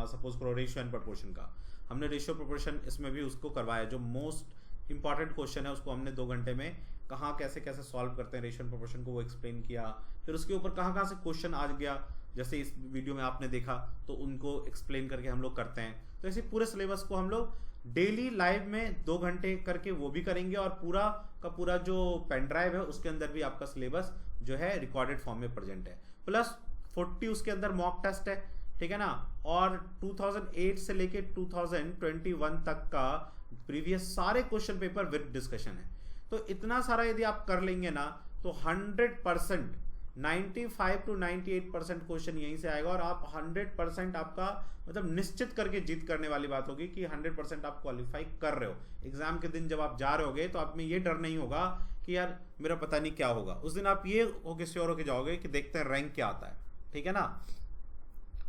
सपोज करो रेशियो एंड प्रोपोर्शन का, हमने रेशियो प्रोपोर्शन इसमें भी उसको करवाया, जो मोस्ट इंपॉर्टेंट क्वेश्चन है उसको हमने 2 घंटे में कहाँ कैसे कैसे सॉल्व करते हैं रेशियो एंड प्रोपोर्शन को वो एक्सप्लेन किया। फिर उसके ऊपर कहाँ कहाँ से क्वेश्चन आ गया, जैसे इस वीडियो में आपने देखा, तो उनको एक्सप्लेन करके हम लोग करते हैं। तो ऐसे पूरे सिलेबस को हम लोग डेली लाइव में 2 घंटे करके वो भी करेंगे, और पूरा का पूरा जो पेन ड्राइव है उसके अंदर भी आपका सिलेबस जो है रिकॉर्डेड फॉर्म में प्रेजेंट है, प्लस 40 उसके अंदर मॉक टेस्ट है, ठीक है ना। और 2008 से लेके 2021 तक का प्रीवियस सारे क्वेश्चन पेपर विद डिस्कशन है। तो इतना सारा यदि आप कर लेंगे ना तो 100% 95 to 98% क्वेश्चन यहीं से आएगा, और आप 100% आपका मतलब निश्चित करके जीत करने वाली बात होगी कि 100% आप क्वालिफाई कर रहे हो। एग्जाम के दिन जब आप जा रहे होगे तो आप में ये डर नहीं होगा कि यार मेरा पता नहीं क्या होगा, उस दिन आप ये होके श्योर होके जाओगे कि देखते हैं रैंक क्या आता है, ठीक है ना।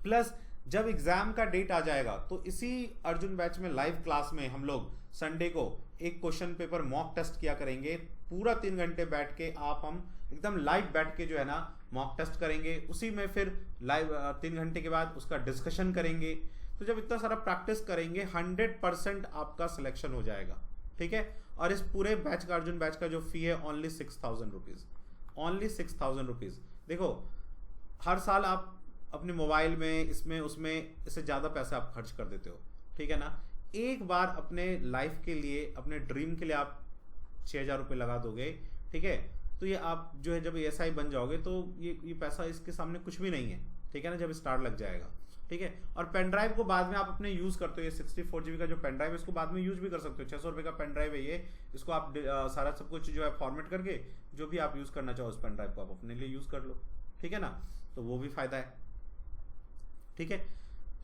प्लस जब एग्जाम का डेट आ जाएगा तो इसी अर्जुन बैच में लाइव क्लास में हम लोग संडे को एक क्वेश्चन पेपर मॉक टेस्ट किया करेंगे, पूरा 3 घंटे बैठ के हम एकदम लाइव बैठ के जो है ना मॉक टेस्ट करेंगे, उसी में फिर लाइव 3 घंटे के बाद उसका डिस्कशन करेंगे। तो जब इतना सारा प्रैक्टिस करेंगे 100% आपका सिलेक्शन हो जाएगा, ठीक है। और इस पूरे बैच का, अर्जुन बैच का जो फी है ओनली 6,000 रुपीज, ओनली 6,000 रुपीज। देखो हर साल आप अपने मोबाइल में इसमें उसमें इससे ज़्यादा पैसे आप खर्च कर देते हो, ठीक है ना। एक बार अपने लाइफ के लिए, अपने ड्रीम के लिए आप 6,000 रुपये लगा दोगे, ठीक है, तो ये आप जो है जब ESI बन जाओगे तो ये पैसा इसके सामने कुछ भी नहीं है, ठीक है ना, जब स्टार्ट लग जाएगा, ठीक है। और पेन ड्राइव को बाद में आप अपने यूज़ करते हो, ये 64 GB का जो पेन ड्राइव है इसको बाद में यूज़ भी कर सकते हो। 600 रुपये का पेन ड्राइव है ये, इसको आप सारा सब कुछ जो है फॉर्मेट करके जो भी आप यूज़ करना चाहो उस पेन ड्राइव को आप अपने लिए यूज़ कर लो, ठीक है ना, तो वो भी फ़ायदा है, ठीक है।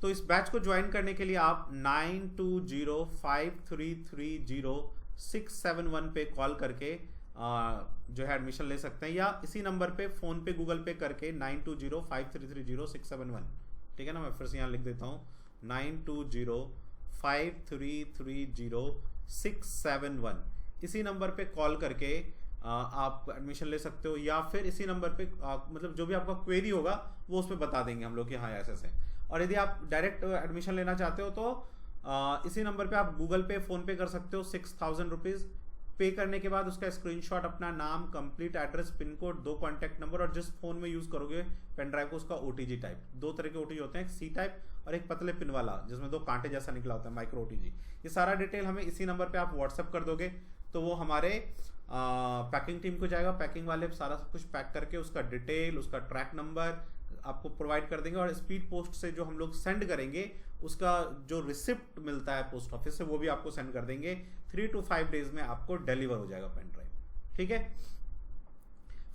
तो इस बैच को ज्वाइन करने के लिए आप 9205330671 पे कॉल करके जो है एडमिशन ले सकते हैं, या इसी नंबर पे फ़ोन पे, गूगल पे करके 9205330671, ठीक है ना। मैं फिर से यहाँ लिख देता हूँ 9205330671, इसी नंबर पे कॉल करके आप एडमिशन ले सकते हो, या फिर इसी नंबर पे मतलब जो भी आपका क्वेरी होगा वो उस पर बता देंगे हम लोग कि हाँ ऐसे है। और यदि आप डायरेक्ट एडमिशन लेना चाहते हो तो इसी नंबर पे आप गूगल पे, फोन पे कर सकते हो। 6,000 रुपीज़ पे करने के बाद उसका स्क्रीनशॉट, अपना नाम, complete address, pin code, 2 contact number, और जिस फोन में यूज़ करोगे पेन ड्राइव को उसका OTG टाइप, 2 तरह के OTG होते हैं, एक C टाइप और एक पतले पिन वाला जिसमें 2 कांटे जैसा निकला होता है, माइक्रो OTG। ये सारा डिटेल हमें इसी नंबर पर आप व्हाट्सअप कर दोगे तो वो हमारे पैकिंग टीम को जाएगा, पैकिंग वाले सारा सब कुछ पैक करके उसका डिटेल, उसका ट्रैक नंबर, आपको प्रोवाइड कर देंगे, और स्पीड पोस्ट से जो हम लोग सेंड करेंगे उसका जो रिसिप्ट मिलता है पोस्ट ऑफिस से वो भी आपको सेंड कर देंगे। 3 to 5 डेज में आपको डिलीवर हो जाएगा पेन ड्राइव, ठीक है।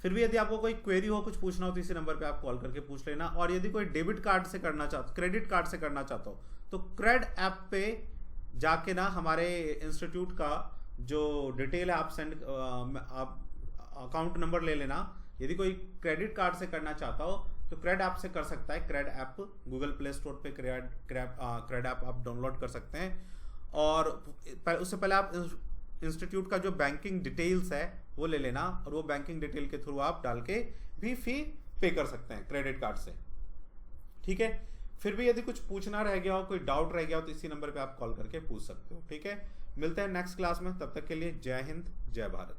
फिर भी यदि आपको कोई क्वेरी हो, कुछ पूछना हो तो इसी नंबर पे आप कॉल करके पूछ लेना। और यदि कोई डेबिट कार्ड से करना चाहते, क्रेडिट कार्ड से करना चाहता हो तो क्रेड ऐप पे जाके ना हमारे इंस्टीट्यूट का जो डिटेल है आप अकाउंट नंबर ले लेना। यदि कोई क्रेडिट कार्ड से करना चाहता हो तो क्रेड ऐप से कर सकता है। Cred app Google Play Store पे क्रेड ऐप आप डाउनलोड कर सकते हैं, और उससे पहले आप इंस्टीट्यूट का जो बैंकिंग डिटेल्स है वो ले लेना, और वो बैंकिंग डिटेल के थ्रू आप डाल के भी फी पे कर सकते हैं क्रेडिट कार्ड से, ठीक है। फिर भी यदि कुछ पूछना रह गया हो, कोई डाउट रह गया हो तो इसी नंबर पे आप कॉल करके पूछ सकते हो, ठीक है। मिलते हैं नेक्स्ट क्लास में, तब तक के लिए जय हिंद जय भारत।